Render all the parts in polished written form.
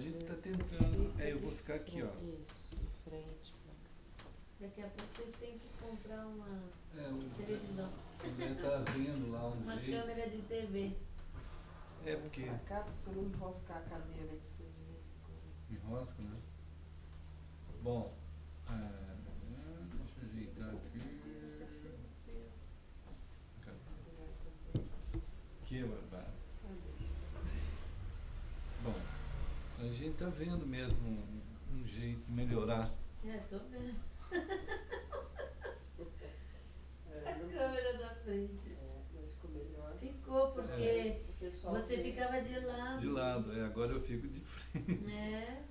gente está Você tentando. fica Eu de vou ficar aqui, ó. Isso, de frente pra cá. Daqui a pouco vocês têm que comprar uma O televisão, Guilherme tá vendo lá um uma jeito. câmera de TV. É porque Pra cá, pra você não enroscar a cadeira que você de vez em quando. enrosca, né? Bom, deixa eu ajeitar aqui. Que barbado. Bom, a gente tá vendo mesmo um jeito de melhorar. Tô vendo. A É, não- câmera da frente. mas ficou melhor. Ficou, porque O pessoal você vê. ficava de lado. De lado, agora eu fico de frente. Né?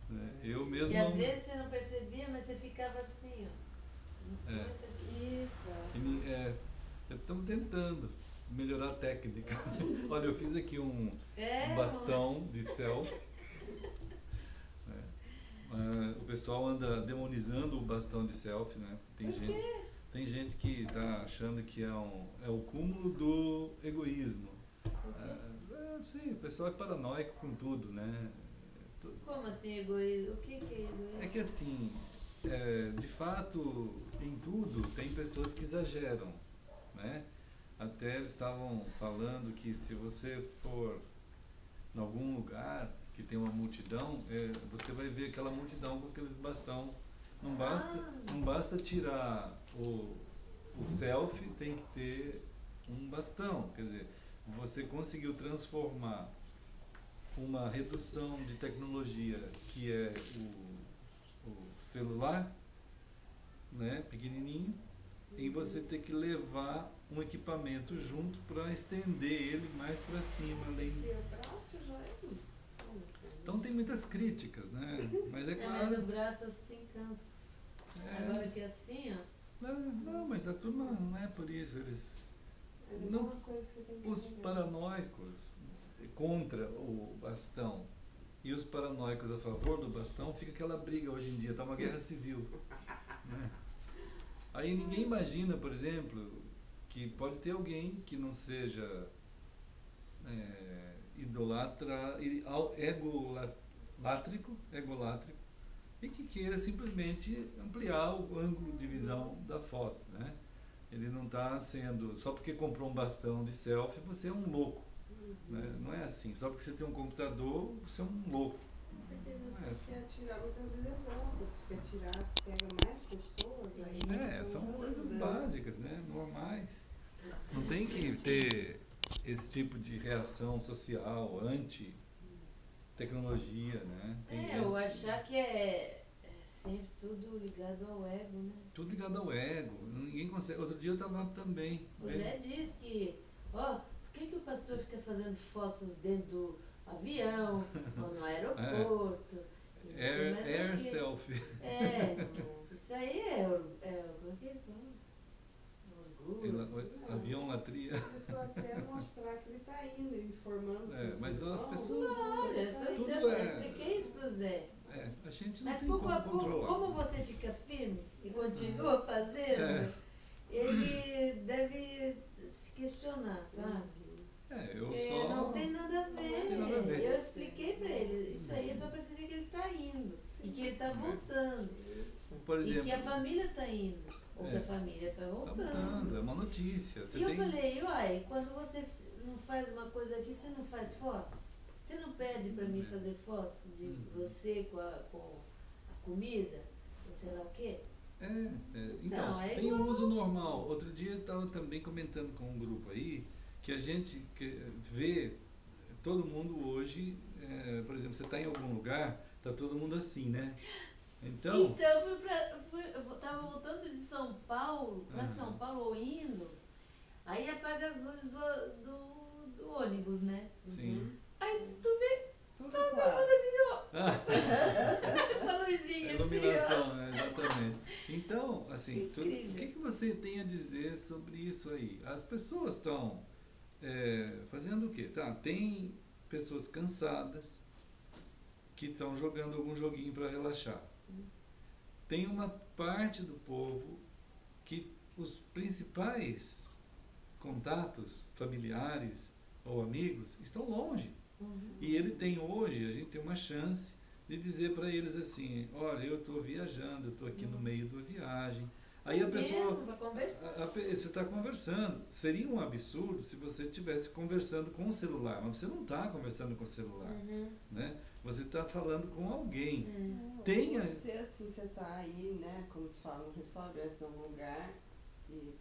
Né? Eu mesmo E às não. vezes você não percebia, mas você ficava assim, ó. É. Isso. Estamos tentando melhorar a técnica. Olha, eu fiz aqui um É, bastão de selfie. O pessoal anda demonizando o bastão de selfie, né? Tem gente que está achando que é o cúmulo do egoísmo. Sim, o pessoal é paranoico com tudo, né? Como assim egoísmo? O que é egoísmo? É que assim, de fato, em tudo tem pessoas que exageram, né? Até eles estavam falando que se você for em algum lugar que tem uma multidão, você vai ver aquela multidão com aqueles bastão. Não basta tirar o selfie, tem que ter um bastão. Quer dizer, você conseguiu transformar uma redução de tecnologia que é o celular, né, pequenininho, em você ter que levar um equipamento junto para estender ele mais para cima. Além... E o braço já é muito. Então tem muitas críticas, né? Mas é Mas o claro. braço assim cansa. Agora que é assim, ó. Não, mas a turma não é por isso. Eles, Mas é não, uma coisa que você tem que os entender. paranoicos contra o bastão e os paranoicos a favor do bastão, fica aquela briga hoje em dia, tá uma guerra civil, né? Aí ninguém imagina, por exemplo, que pode ter alguém que não seja egolátrico e que queira simplesmente ampliar o ângulo de visão da foto, né? Ele não está sendo, só porque comprou um bastão de selfie, você é um louco, né? Não é assim, só porque você tem um computador, você é um louco. Porque Não é assim. você quer atirar, muitas vezes é bom, porque você quer atirar, pega mais pessoas. Aí São você coisas vai básicas, né? Normais. Não tem que ter esse tipo de reação social anti-tecnologia, né? Tem gente Eu achar que é sempre tudo ligado ao ego, né? tudo ligado ao ego. Ninguém consegue. Outro dia eu estava também. O Zé diz que, por que o pastor fica fazendo fotos dentro do avião, ou no aeroporto? Air selfie. Isso aí como é que ele fala? Orgulho. Avião latria. Ele só quer mostrar que ele está indo, informando. Mas as irmãos. pessoas. Olha, eu expliquei isso pro Zé. A gente não Mas tem pouco a como pouco, controlar. como você fica firme e continua fazendo, ele deve se questionar, sabe? Eu Porque só. não tem nada a ver. Não tem nada a ver. Eu expliquei pra ele, isso aí é só pra dizer que ele tá indo e que ele tá voltando. Por exemplo. E que a família tá indo, ou que a família tá Tá voltando. voltando, é uma notícia. Você E eu tem... falei, quando você não faz uma coisa aqui, você não faz fotos? Você não pede pra mim fazer fotos de você com a comida, ou sei lá o quê? Então, é tem igual. um uso normal. Outro dia eu estava também comentando com um grupo aí que a gente vê todo mundo hoje, por exemplo, você está em algum lugar, está todo mundo assim, né? Então eu tava voltando de São Paulo, pra São Paulo ou indo, aí apaga as luzes do ônibus, né? Sim. Aí tu vê Tudo todo claro. mundo assim, com a luzinha Iluminação, né? Exatamente. Então, assim, Incrível. o que você tem a dizer sobre isso aí? As pessoas estão fazendo o quê? Tem pessoas cansadas que estão jogando algum joguinho para relaxar. Tem uma parte do povo que os principais contatos familiares ou amigos estão longe. E ele tem hoje, a gente tem uma chance de dizer para eles assim, olha, eu estou viajando, eu estou aqui no meio da viagem. Aí a pessoa, você está conversando. Seria um absurdo se você estivesse conversando com o celular, mas você não está conversando com o celular, né? Você está falando com alguém. Tenha... Você, assim, você está aí, né, como se fala, num restaurante, num lugar,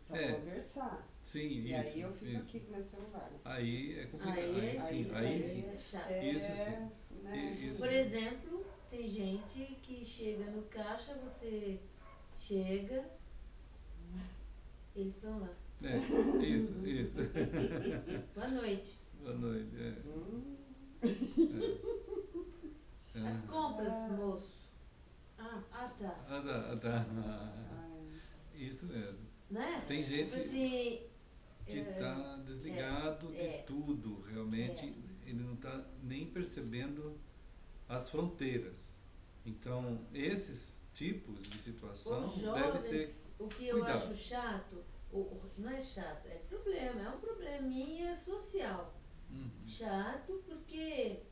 para conversar. Sim, e isso. Aí eu fico isso. aqui com meu celular. Aí é complicado. Aí sim. é chato. Isso sim. Né? Isso. Por exemplo, tem gente que chega no caixa, você chega, eles estão lá. Isso. Boa noite. Boa noite. As compras, moço. Tá. Isso mesmo. Né? Tem gente assim, que está desligado de tudo, realmente. Ele não está nem percebendo as fronteiras. Então, esses tipos de situação os jovens, deve ser o que eu cuidado. acho chato, não é chato, é problema, é um probleminha social. Chato porque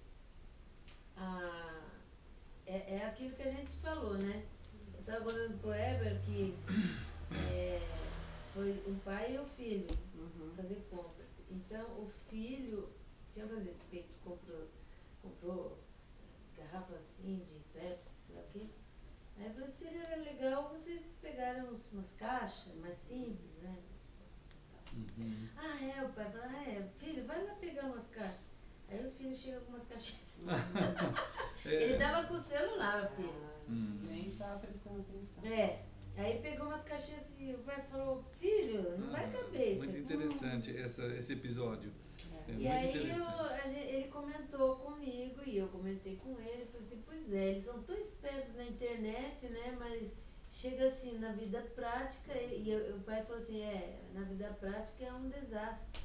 é aquilo que a gente falou, né? Eu estava contando pro Heber que foi um pai e um filho fazer compras. Então o filho tinha comprou garrafa assim de Pepsi, sei lá o quê. Aí eu falei, seria legal vocês pegarem umas caixas mais simples, né? O pai falou, filho, vai lá pegar umas caixas. Aí o filho chega com umas caixinhas. Ele tava com o celular, o filho. Nem tava prestando atenção. Aí pegou umas caixinhas e o pai falou, filho, não vai caber isso. Muito interessante esse episódio. E aí ele comentou comigo e eu comentei com ele. Falei assim, pois é, eles são tão espertos na internet, né? Mas chega assim, na vida prática, o pai falou assim, na vida prática é um desastre.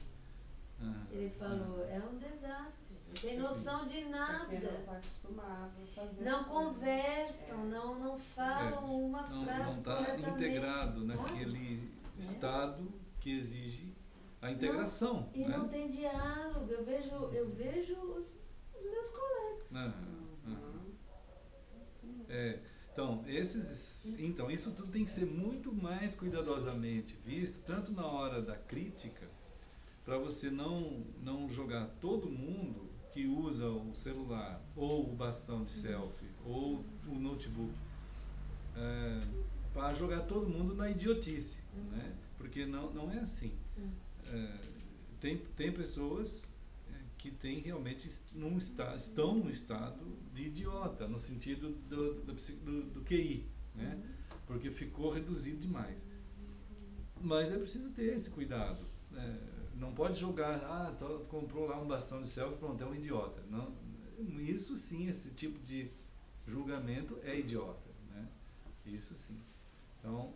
Ele falou, é um desastre. Não tem noção de nada. Porque não está acostumado a fazer. Não conversam, não falam uma frase não está integrado naquele estado que exige a integração. E não tem diálogo. Eu vejo os meus colegas. Então, isso tudo tem que ser muito mais cuidadosamente visto, tanto na hora da crítica, para você não jogar todo mundo que usa o celular, ou o bastão de selfie, ou o notebook, para jogar todo mundo na idiotice, né? Porque não é assim. Tem pessoas que realmente estão num estado de idiota, no sentido do QI, né? Porque ficou reduzido demais. Mas é preciso ter esse cuidado. Não pode jogar, comprou lá um bastão de selfie, pronto, é um idiota. Não, isso sim, esse tipo de julgamento é idiota, né? Isso sim. Então,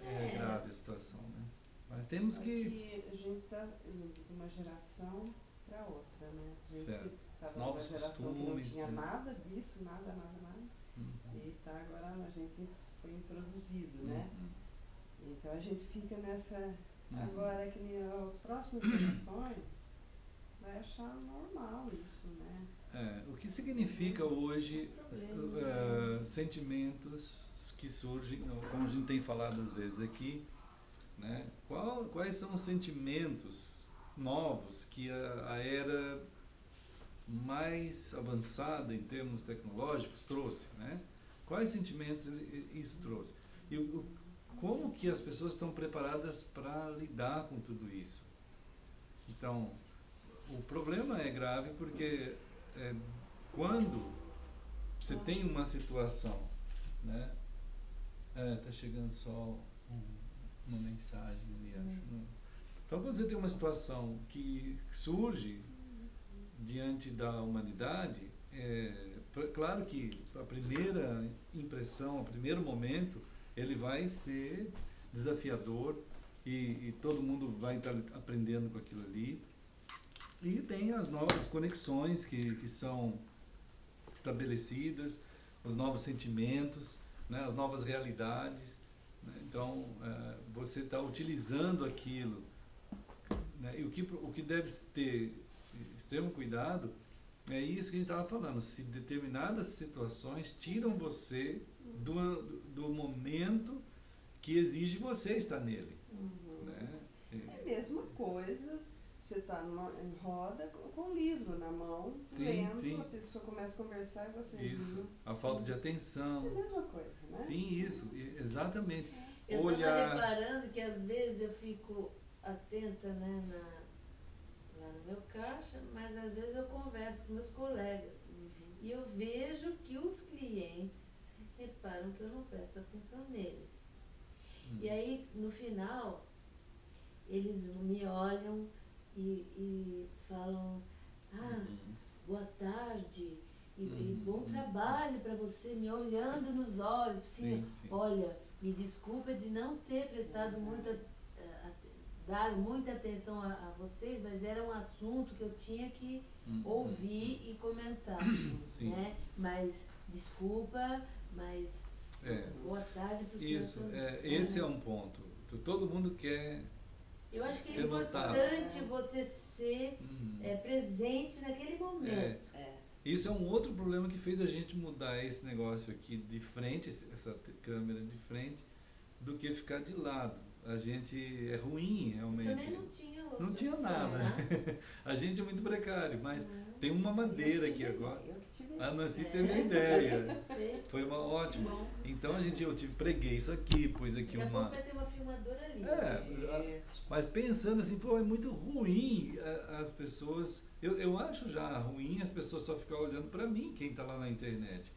é grave a situação, né? Mas temos que... A gente está de uma geração para outra, né? A gente estava novos numa geração costumes, que não tinha né? nada disso, nada. E agora a gente foi introduzido, né? Então a gente fica nessa... Agora que as próximas gerações vai achar normal isso, né? O que significa hoje sentimentos que surgem, como a gente tem falado às vezes aqui, né? Quais são os sentimentos novos que a era mais avançada em termos tecnológicos trouxe, né? Quais sentimentos isso trouxe? E como que as pessoas estão preparadas para lidar com tudo isso? Então, o problema é grave porque quando você tem uma situação, né? Tá chegando só uma mensagem ali, acho. Então, quando você tem uma situação que surge diante da humanidade, claro que a primeira impressão, o primeiro momento, ele vai ser desafiador e todo mundo vai estar aprendendo com aquilo ali. E tem as novas conexões que são estabelecidas, os novos sentimentos, né, as novas realidades, né? Então, você está utilizando aquilo, né, e o que deve extremo cuidado, é isso que a gente estava falando. Se determinadas situações tiram você do momento que exige você estar nele. Né? É a mesma coisa, você está em roda com um livro na mão, Sim, lendo, sim. a pessoa começa a conversar e você... Isso, a falta de atenção. É a mesma coisa, né? Sim, isso, exatamente. Eu Olhar... estava reparando que às vezes eu fico atenta, né, lá no meu caixa, mas às vezes eu converso com meus colegas e eu vejo que os clientes reparam que eu não presto atenção neles. E aí, no final, eles me olham e falam, boa tarde, e bom trabalho para você, me olhando nos olhos, assim, Sim. olha, me desculpa de não ter prestado dar muita atenção a vocês, mas era um assunto que eu tinha que ouvir e comentar, né? Mas desculpa, mas boa tarde para o senhor. Isso, esse é um ponto. Todo mundo quer eu acho que é ser notado. importante você ser presente naquele momento. Isso é um outro problema que fez a gente mudar esse negócio aqui de frente, essa câmera de frente, do que ficar de lado. A gente é ruim, realmente. Mas também não tinha Não nada. A gente é muito precário, mas tem uma madeira aqui agora. A Nancy teve a ideia. Foi uma ótima. Então eu preguei isso aqui, pus aqui Daqui a pouco vai ter uma filmadora ali. Mas pensando assim, pô, é muito ruim as pessoas... Eu acho já ruim as pessoas só ficar olhando para mim, quem está lá na internet.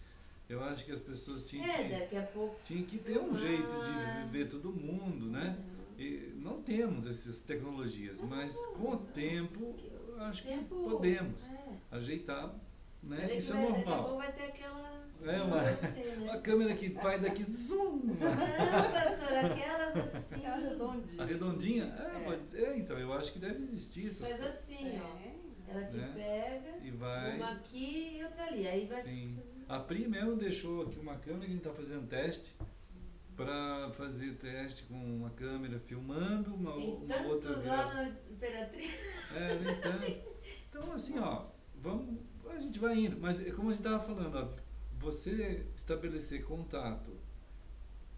Eu acho que as pessoas tinham que ter um jeito de ver todo mundo, né? E não temos essas tecnologias, mas com o tempo, acho que podemos ajeitar, né? Isso é normal. Daqui a pouco vai ter aquela... uma câmera que vai daqui, zoom! Não, pastor, aquelas assim... A redondinha? Pode ser. Então, eu acho que deve existir essas coisas. Faz assim, ó. Ela te pega, e vai... uma aqui e outra ali. Aí vai... Sim. A Pri mesmo deixou aqui uma câmera que a gente está fazendo teste, para fazer teste com uma câmera filmando uma outra lá na Imperatriz. Nem tanto. Então, assim, ó, a gente vai indo. Mas, como a gente estava falando, ó, você estabelecer contato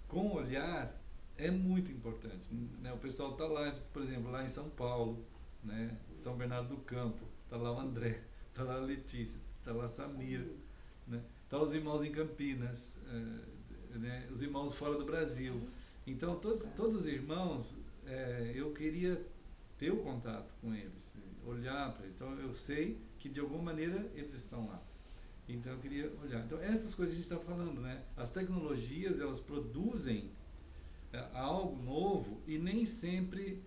com o olhar é muito importante, né? O pessoal está lá, por exemplo, lá em São Paulo, né? São Bernardo do Campo, está lá o André, está lá a Letícia, está lá a Samira, né? Tá os irmãos em Campinas, né? Os irmãos fora do Brasil. Então, todos os irmãos, eu queria ter o contato com eles, olhar para eles. Então, eu sei que de alguma maneira eles estão lá. Então, eu queria olhar. Então, essas coisas a gente está falando, né? As tecnologias, elas produzem algo novo e nem sempre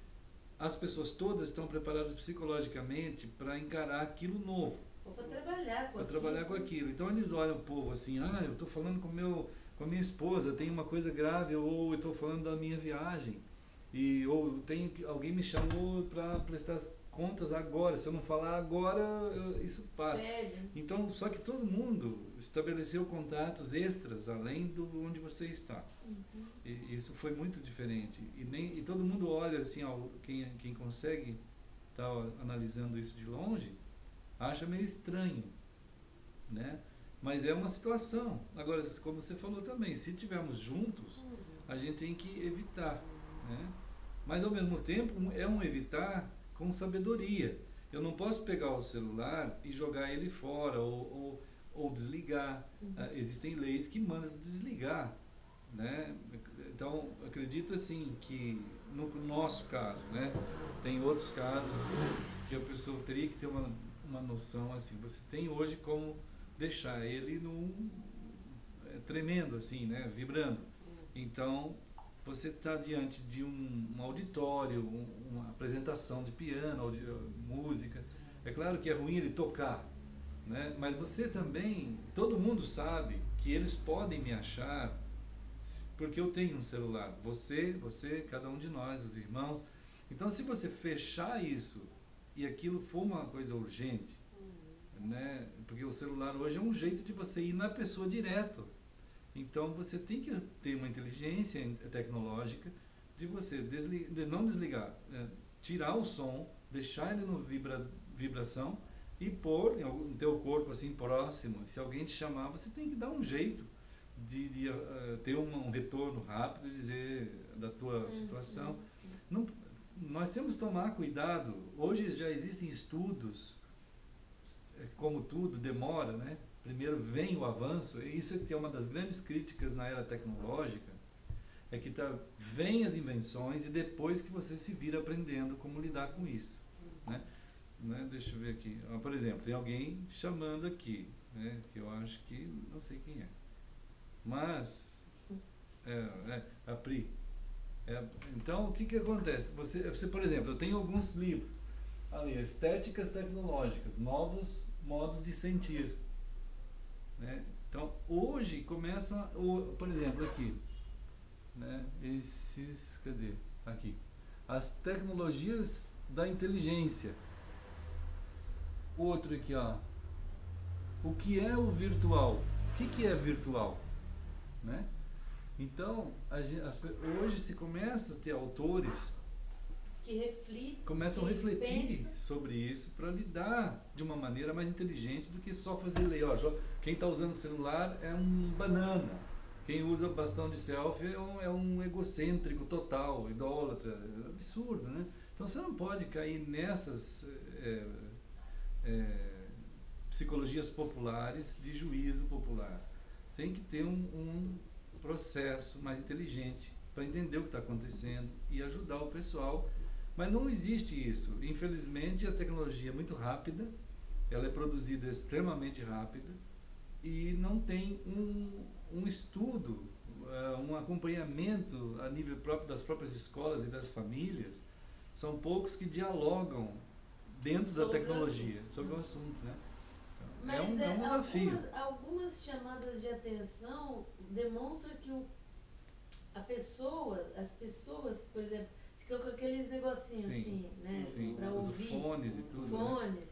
as pessoas todas estão preparadas psicologicamente para encarar aquilo novo. Ou para trabalhar com trabalhar com aquilo. Então eles olham o povo assim, eu estou falando com a minha esposa, tem uma coisa grave, ou eu estou falando da minha viagem, ou alguém me chamou para prestar contas agora, se eu não falar agora, isso passa. Então, só que todo mundo estabeleceu contatos extras, além do onde você está. E isso foi muito diferente. E todo mundo olha assim, quem consegue estar analisando isso de longe, acha meio estranho, né? Mas é uma situação. Agora, como você falou também, se estivermos juntos, a gente tem que evitar, né? Mas ao mesmo tempo é um evitar com sabedoria. Eu não posso pegar o celular e jogar ele fora ou desligar. Existem leis que mandam desligar, né? Então, acredito assim que no nosso caso, né? Tem outros casos que a pessoa teria que ter uma noção assim, você tem hoje como deixar ele tremendo assim, né, vibrando. Então, você está diante de um auditório, uma apresentação de piano, de música. É claro que é ruim ele tocar, né, mas você também, todo mundo sabe que eles podem me achar porque eu tenho um celular. Você, cada um de nós, os irmãos. Então, se você fechar isso e aquilo for uma coisa urgente, né? Porque o celular hoje é um jeito de você ir na pessoa direto. Então você tem que ter uma inteligência tecnológica de você de não desligar, tirar o som, deixar ele no vibração e pôr no teu corpo assim próximo. Se alguém te chamar, você tem que dar um jeito de ter um retorno rápido e dizer da tua situação. Não, nós temos que tomar cuidado. Hoje já existem estudos, como tudo demora, né? Primeiro vem o avanço, e isso é que é uma das grandes críticas na era tecnológica, é que vem as invenções e depois que você se vira aprendendo como lidar com isso, né? Deixa eu ver aqui. Por exemplo, tem alguém chamando aqui, né? Que eu acho que não sei quem é. Mas a Pri. Então, o que acontece? Você, por exemplo, eu tenho alguns livros ali, Estéticas Tecnológicas, Novos Modos de Sentir, né? Então, hoje começam, por exemplo, aqui, né? Cadê? Aqui. As tecnologias da inteligência. Outro aqui, ó. O que é o virtual? O que é virtual? Né? Então, hoje se começa a ter autores que começam a refletir sobre isso para lidar de uma maneira mais inteligente do que só fazer lei. Quem está usando o celular é um banana. Quem usa bastão de selfie é um egocêntrico total, idólatra. É absurdo, né? Então você não pode cair nessas psicologias populares de juízo popular. Tem que ter um processo mais inteligente para entender o que está acontecendo e ajudar o pessoal. Mas não existe isso. Infelizmente, a tecnologia é muito rápida, ela é produzida extremamente rápida e não tem um estudo, um acompanhamento a nível próprio das próprias escolas e das famílias. São poucos que dialogam dentro da tecnologia sobre o assunto, né? Então, mas é um desafio. Algumas chamadas de atenção demonstram que as pessoas, por exemplo, ficam com aqueles negocinhos assim, né? Para ouvir. Os fones e tudo. Fones. Né?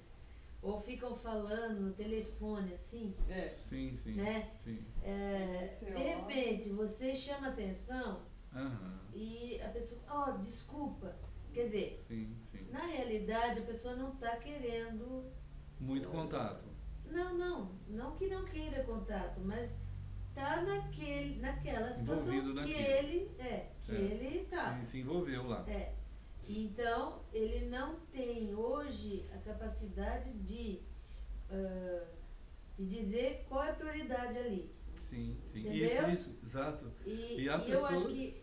Ou ficam falando no telefone, assim. Sim. Né? Sim. De repente, você chama atenção e a pessoa, desculpa. Quer dizer, na realidade, a pessoa não está querendo... Muito contato. Não que não queira contato, mas está naquela situação que ele está. Se envolveu lá. Então, ele não tem hoje a capacidade de dizer qual é a prioridade ali. Sim. Entendeu? Isso, exato. E há pessoas... eu acho que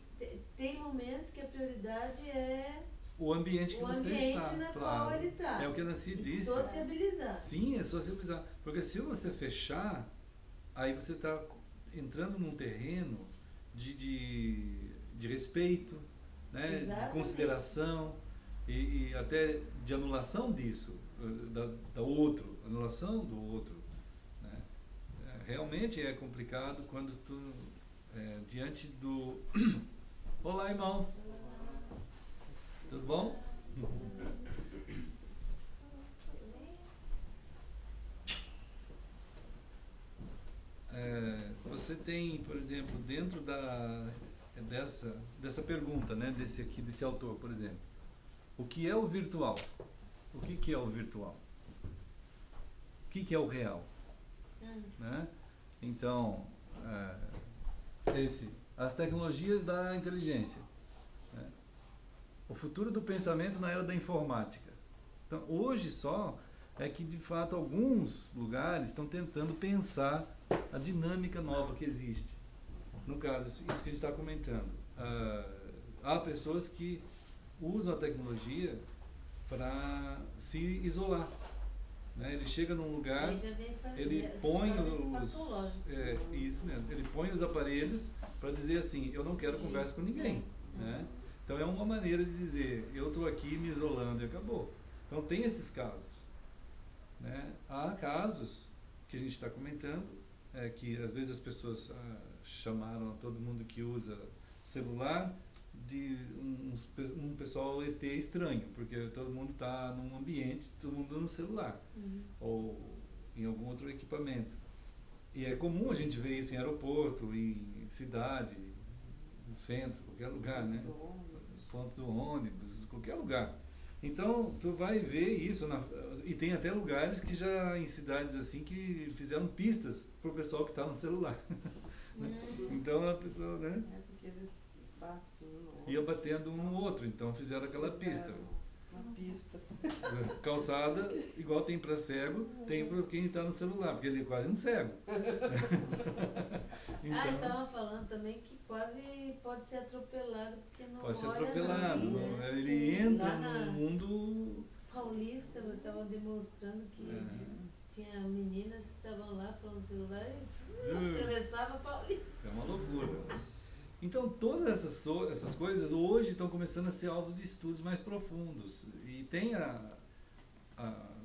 tem momentos que a prioridade é o ambiente que você está, na claro. qual ele está. É o que a Nancy disse. Sociabilizar. Sim, é sociabilizar. Porque se você fechar, aí você está entrando num terreno de respeito, né? De consideração e até de anulação disso, anulação do outro. Né? Realmente é complicado quando tu, diante do... Olá, irmãos! Tudo bom? Você tem, por exemplo, dentro dessa pergunta, né, desse autor, por exemplo, o que é o virtual? O que é o virtual? O que é o real? Né? Então, as tecnologias da inteligência, né? O futuro do pensamento na era da informática. Então, hoje só é que, de fato, alguns lugares estão tentando pensar a dinâmica nova que existe. No caso, isso que a gente está comentando. Há pessoas que usam a tecnologia para se isolar. Né? Ele chega num lugar, ele põe ele põe os aparelhos para dizer assim, eu não quero conversa com ninguém. Né? Então é uma maneira de dizer, eu estou aqui me isolando e acabou. Então tem esses casos. Né? Há casos que a gente está comentando, que às vezes as pessoas chamaram todo mundo que usa celular de um pessoal ET estranho, porque todo mundo está num ambiente, todo mundo no celular, ou em algum outro equipamento. E é comum a gente ver isso em aeroporto, em cidade, no centro, qualquer lugar, né? Ponto do ônibus, qualquer lugar. Então, tu vai ver isso, e tem até lugares que já, em cidades assim, que fizeram pistas pro pessoal que está no celular. Então, a pessoa, né? É porque eles batem um no outro. Ia batendo um no outro, então fizeram aquela pista. Uma pista. Calçada, igual tem para cego, tem para quem está no celular, porque ele é quase um cego. Ah, estavam falando também que quase pode ser atropelado, porque não Pode ser olha atropelado. na linha. Ele entra Lá no mundo. Paulista, eu estava demonstrando que tinha meninas que estavam lá falando no celular e atravessava Paulista. É uma loucura. Então, todas essas coisas hoje estão começando a ser alvos de estudos mais profundos. E tem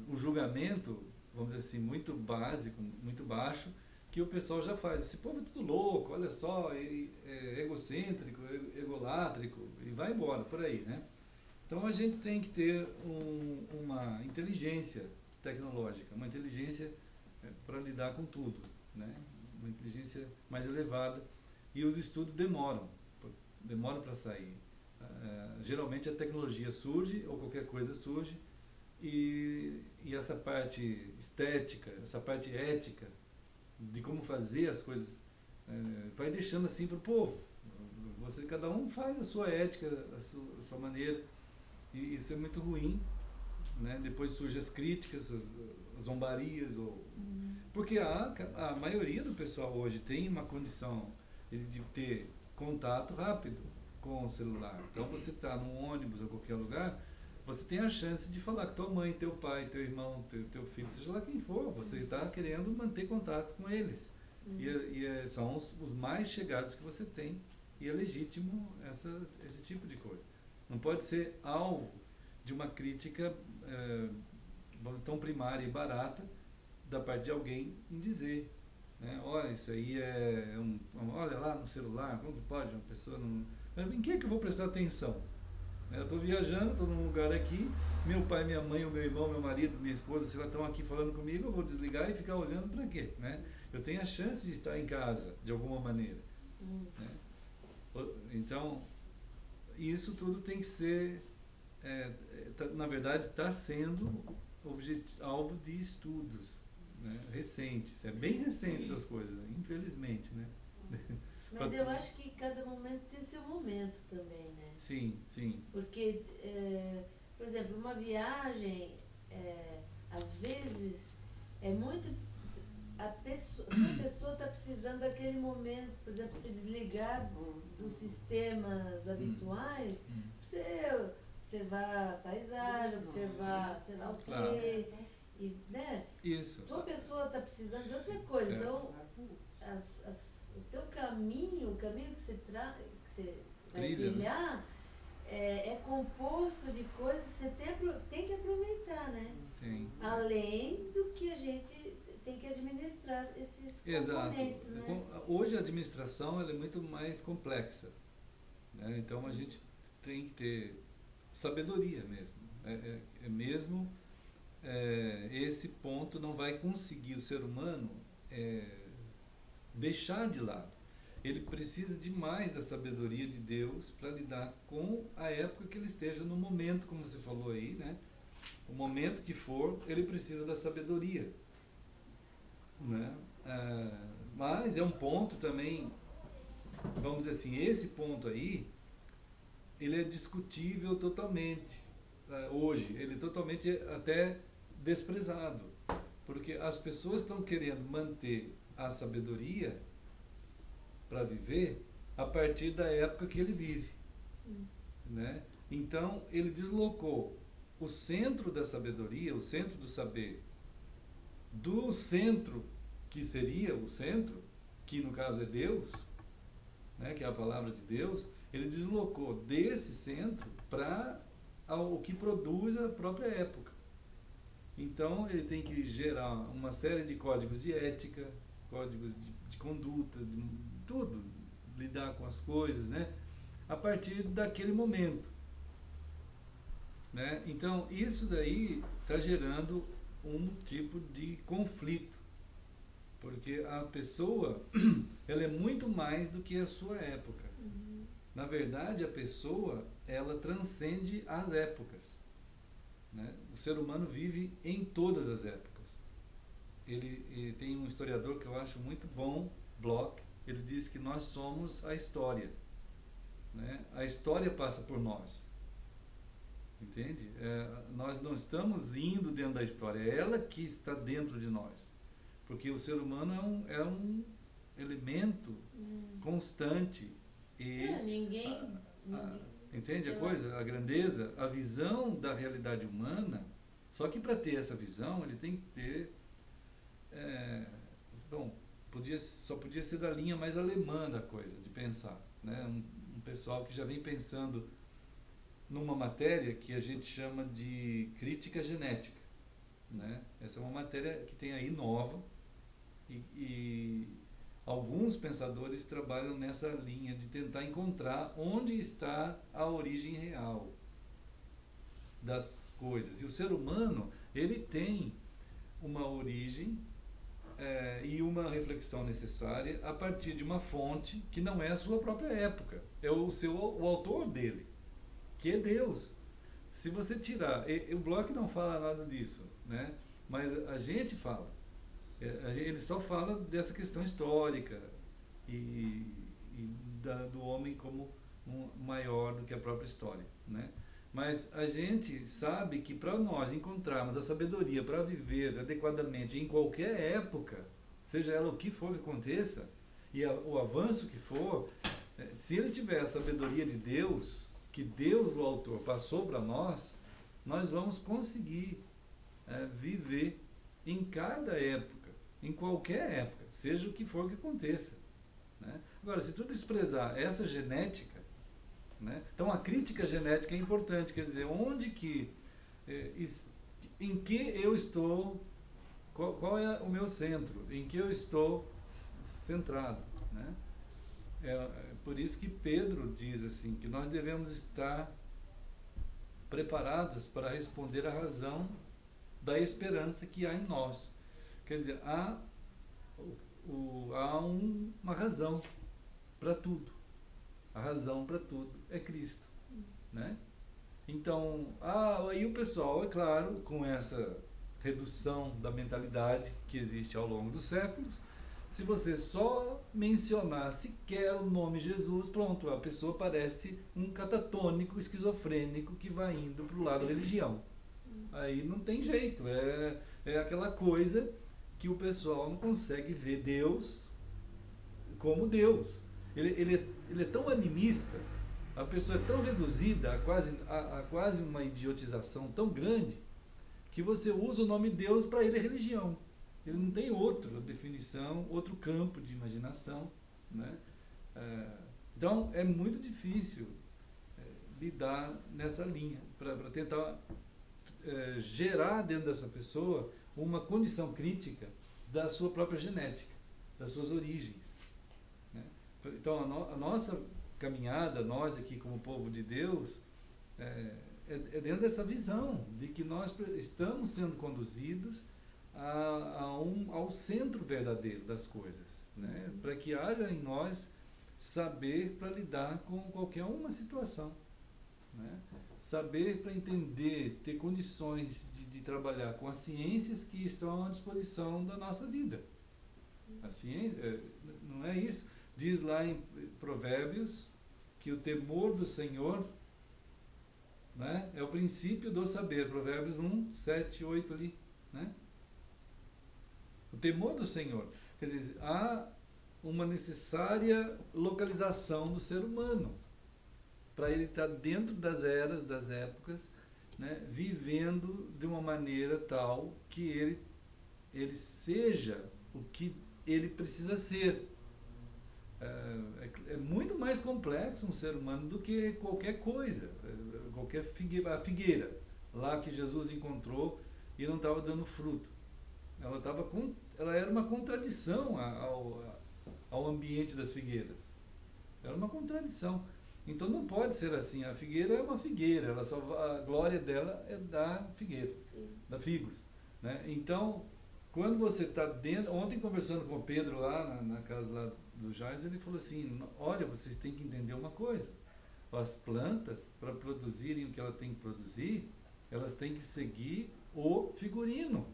o julgamento, vamos dizer assim, muito básico, muito baixo, que o pessoal já faz. Esse povo é tudo louco, olha só, é egocêntrico, egolátrico, e vai embora, por aí, né? Então, a gente tem que ter uma inteligência tecnológica, uma inteligência para lidar com tudo, né? Uma inteligência mais elevada. E os estudos demoram para sair. Geralmente a tecnologia surge, ou qualquer coisa surge, e essa parte estética, essa parte ética, de como fazer as coisas, vai deixando assim para o povo. Cada um faz a sua ética, a sua maneira, e isso é muito ruim, né? Depois surgem as críticas, as zombarias, porque a maioria do pessoal hoje tem uma condição de ter contato rápido com o celular. Então você está num ônibus ou qualquer lugar, você tem a chance de falar com tua mãe, teu pai, teu irmão, teu filho, seja lá quem for, você está querendo manter contato com eles. E são os mais chegados que você tem, e é legítimo esse tipo de coisa. Não pode ser alvo de uma crítica tão primária e barata da parte de alguém em dizer, né? Olha, isso aí olha lá no celular, como que pode uma pessoa não... Em que eu vou prestar atenção? Eu estou viajando, estou num lugar aqui, meu pai, minha mãe, o meu irmão, meu marido, minha esposa, sei lá, estão aqui falando comigo, eu vou desligar e ficar olhando para quê? Né? Eu tenho a chance de estar em casa, de alguma maneira. Né? Então, isso tudo tem que ser, na verdade, está sendo alvo de estudos, né, recentes. É bem recente essas coisas, infelizmente, né? Mas eu acho que cada momento tem seu momento também, né? Sim, sim. Porque, por exemplo, uma viagem, às vezes, é muito... uma pessoa está precisando daquele momento, por exemplo, se desligar dos sistemas habituais, você observar a paisagem, observar, sei lá o quê, Claro. e, né? Isso. Tua pessoa está precisando de outra coisa. Certo. Então, o teu caminho, o caminho que você vai trilhar, é composto de coisas que você tem que aproveitar, né? Tem. Além do que a gente tem que administrar esses componentes, Exato. né? Hoje a administração ela é muito mais complexa, né? Então a gente tem que ter sabedoria mesmo. Esse ponto não vai conseguir o ser humano deixar de lado. Ele precisa demais da sabedoria de Deus para lidar com a época que ele esteja, no momento, como você falou aí, né? O momento que for, ele precisa da sabedoria, né? Mas é um ponto também, vamos dizer assim, esse ponto aí, ele é discutível totalmente. Hoje, ele é totalmente até desprezado, porque as pessoas estão querendo manter a sabedoria para viver a partir da época que ele vive, né? Então ele deslocou o centro da sabedoria, o centro do saber, do centro que seria o centro, que no caso é Deus, né, que é a palavra de Deus. Ele deslocou desse centro para o que produz a própria época. Então ele tem que gerar uma série de códigos de ética, códigos de conduta, de tudo, lidar com as coisas, né? A partir daquele momento, né? Então isso daí está gerando um tipo de conflito, porque a pessoa ela é muito mais do que a sua época. Na verdade, a pessoa ela transcende as épocas. né? O ser humano vive em todas as épocas. Ele tem um historiador que eu acho muito bom, Bloch. Ele diz que nós somos a história, né? A história passa por nós, entende? Nós não estamos indo dentro da história, é ela que está dentro de nós, porque o ser humano é um elemento constante e ninguém entende a coisa, a grandeza, a visão da realidade humana. Só que para ter essa visão ele tem que ter bom, só podia ser da linha mais alemã da coisa, de pensar, né? Um pessoal que já vem pensando numa matéria que a gente chama de crítica genética, né? Essa é uma matéria que tem aí nova e alguns pensadores trabalham nessa linha de tentar encontrar onde está a origem real das coisas. E o ser humano, ele tem uma origem e uma reflexão necessária a partir de uma fonte que não é a sua própria época, é o autor dele, que é Deus. Se você tirar, o Bloch não fala nada disso, né? Mas a gente fala. Ele só fala dessa questão histórica e do homem como maior do que a própria história, né? Mas a gente sabe que para nós encontrarmos a sabedoria para viver adequadamente em qualquer época, seja ela o que for que aconteça, e o avanço que for, se ele tiver a sabedoria de Deus, que Deus, o autor, passou para nós vamos conseguir viver em cada época, em qualquer época, seja o que for que aconteça, né? Agora, se tu desprezar essa genética, né? Então a crítica genética é importante, quer dizer, em que eu estou, qual é o meu centro, em que eu estou centrado, né? Por isso que Pedro diz assim, que nós devemos estar preparados para responder à razão da esperança que há em nós. Quer dizer, há uma razão para tudo. A razão para tudo é Cristo, né? Então, aí o pessoal, é claro, com essa redução da mentalidade que existe ao longo dos séculos, se você só mencionar sequer o nome Jesus, pronto, a pessoa parece um catatônico, esquizofrênico que vai indo para o lado da religião. Aí não tem jeito, é aquela coisa que o pessoal não consegue ver Deus como Deus. Ele é tão animista, a pessoa é tão reduzida a quase uma idiotização tão grande, que você usa o nome Deus, para ele é religião. Ele não tem outra definição, outro campo de imaginação, né? Então é muito difícil lidar nessa linha, para tentar gerar dentro dessa pessoa uma condição crítica da sua própria genética, das suas origens, né? Então a nossa caminhada, nós aqui como povo de Deus, é dentro dessa visão de que nós estamos sendo conduzidos ao centro verdadeiro das coisas, né? Para que haja em nós saber para lidar com qualquer uma situação, né? Saber para entender, ter condições de trabalhar com as ciências que estão à disposição da nossa vida. A ciência, não é isso? Diz lá em Provérbios que o temor do Senhor, né, é o princípio do saber. Provérbios 1, 7, 8 ali, né? O temor do Senhor. Quer dizer, há uma necessária localização do ser humano para ele estar dentro das eras, das épocas, né, vivendo de uma maneira tal que ele seja o que ele precisa ser. É muito mais complexo um ser humano do que qualquer coisa, qualquer figueira lá que Jesus encontrou e não estava dando fruto. Ela era uma contradição ao ambiente das figueiras. Era uma contradição. Então não pode ser assim. A figueira é uma figueira, a glória dela é da figueira, da figos, né? Então, quando você está dentro... Ontem, conversando com o Pedro lá na casa lá do Jais, ele falou assim, olha, vocês têm que entender uma coisa. As plantas, para produzirem o que ela tem que produzir, elas têm que seguir o figurino.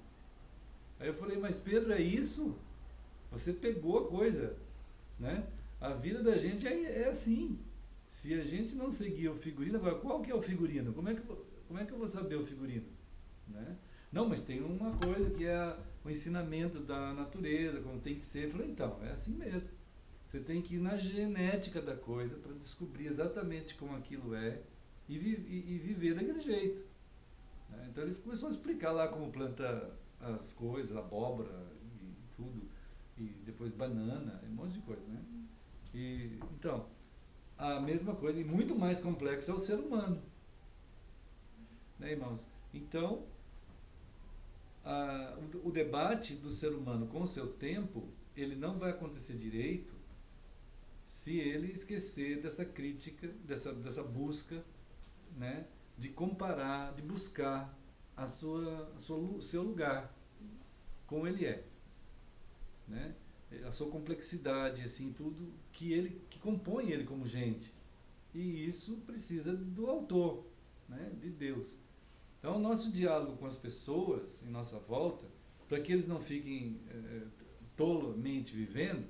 Aí eu falei, mas Pedro, é isso? Você pegou a coisa, né? A vida da gente é assim. Se a gente não seguir o figurino, agora qual que é o figurino? Como é que eu vou saber o figurino? Né? Não, mas tem uma coisa que é o ensinamento da natureza, como tem que ser. Eu falei, então, é assim mesmo. Você tem que ir na genética da coisa para descobrir exatamente como aquilo é e viver daquele jeito. Né? Então ele começou a explicar lá como planta as coisas, abóbora e tudo, e depois banana, um monte de coisa, né? E, então, a mesma coisa, e muito mais complexo é o ser humano. Né, irmãos? Então, o debate do ser humano com o seu tempo, ele não vai acontecer direito se ele esquecer dessa crítica, dessa busca, né, de comparar, de buscar o seu lugar, como ele é, né? A sua complexidade, assim, tudo que compõe ele como gente. E isso precisa do autor, né, de Deus. Então, o nosso diálogo com as pessoas em nossa volta, para que eles não fiquem tolamente vivendo,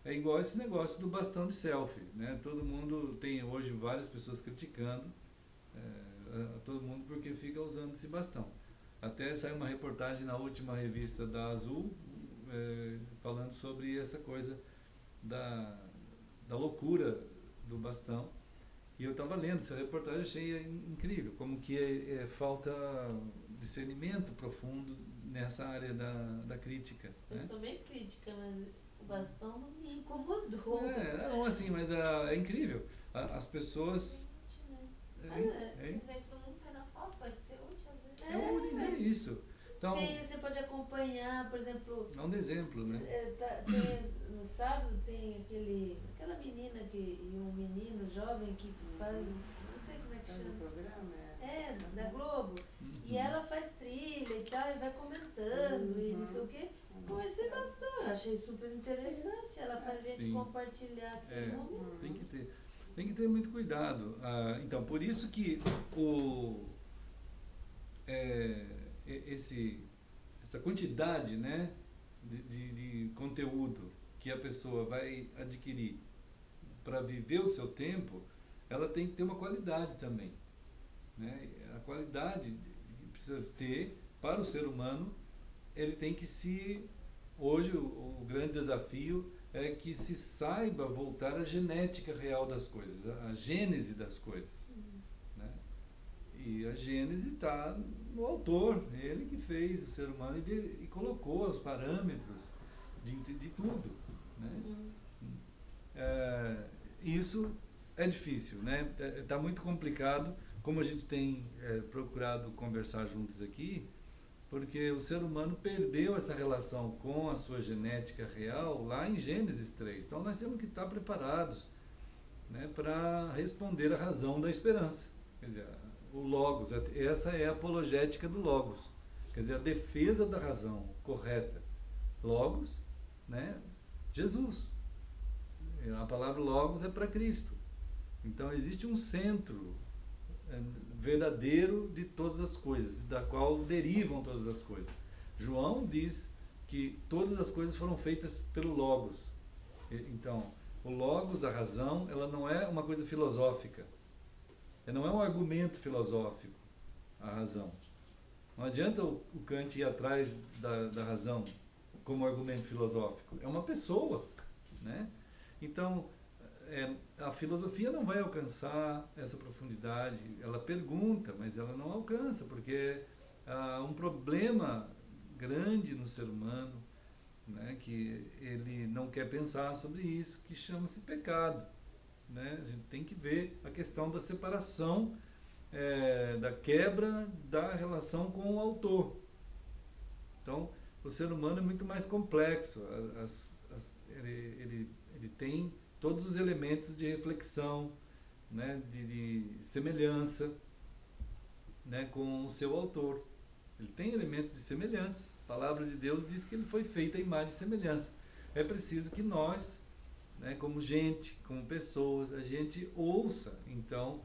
é igual esse negócio do bastão de selfie, né? Todo mundo tem hoje várias pessoas criticando todo mundo porque fica usando esse bastão. Até saiu uma reportagem na última revista da Azul falando sobre essa coisa da loucura do bastão. E eu estava lendo essa reportagem, achei incrível, como que falta discernimento profundo nessa área da crítica. Eu sou bem crítica, mas o bastão não me incomodou. Não, assim, mas é incrível. As pessoas... Todo mundo sai na foto, pode ser útil às vezes. É isso. Então, você pode acompanhar, por exemplo... É um exemplo, né? No sábado tem aquela menina e um menino jovem que faz... Não sei como é que chama. Programa, da Globo. E ela faz trilha e tal, e vai comentando e não sei o quê. Com esse bastão, eu achei super interessante. Ela faz a gente compartilhar aquele momento. Tem que ter muito cuidado. Então, por isso que essa quantidade, né, de conteúdo que a pessoa vai adquirir para viver o seu tempo, ela tem que ter uma qualidade também. Né? A qualidade que precisa ter para o ser humano, ele tem que hoje o grande desafio é que se saiba voltar à genética real das coisas, a gênese das coisas. Né? E a gênese está no autor, ele que fez o ser humano e colocou os parâmetros de tudo. Né? Isso é difícil, né? Tá muito complicado, como a gente tem procurado conversar juntos aqui, porque o ser humano perdeu essa relação com a sua genética real lá em Gênesis 3. Então nós temos que estar preparados, né, para responder à razão da esperança. Quer dizer, o Logos, essa é a apologética do Logos. Quer dizer, a defesa da razão correta. Logos, né, Jesus. A palavra Logos é para Cristo. Então existe um centro verdadeiro de todas as coisas, da qual derivam todas as coisas. João diz que todas as coisas foram feitas pelo Logos. Então, o Logos, a razão, ela não é uma coisa filosófica. Ela não é um argumento filosófico, a razão. Não adianta o Kant ir atrás da razão como argumento filosófico. É uma pessoa, né? Então, a filosofia não vai alcançar essa profundidade. Ela pergunta, mas ela não alcança, porque há um problema grande no ser humano, né, que ele não quer pensar sobre isso, que chama-se pecado. Né? A gente tem que ver a questão da separação, da quebra da relação com o autor. Então, o ser humano é muito mais complexo. Ele tem todos os elementos de reflexão, né, de semelhança, né, com o seu autor. Ele tem elementos de semelhança. A palavra de Deus diz que ele foi feito à imagem e semelhança. É preciso que nós, né, como gente, como pessoas, a gente ouça, então,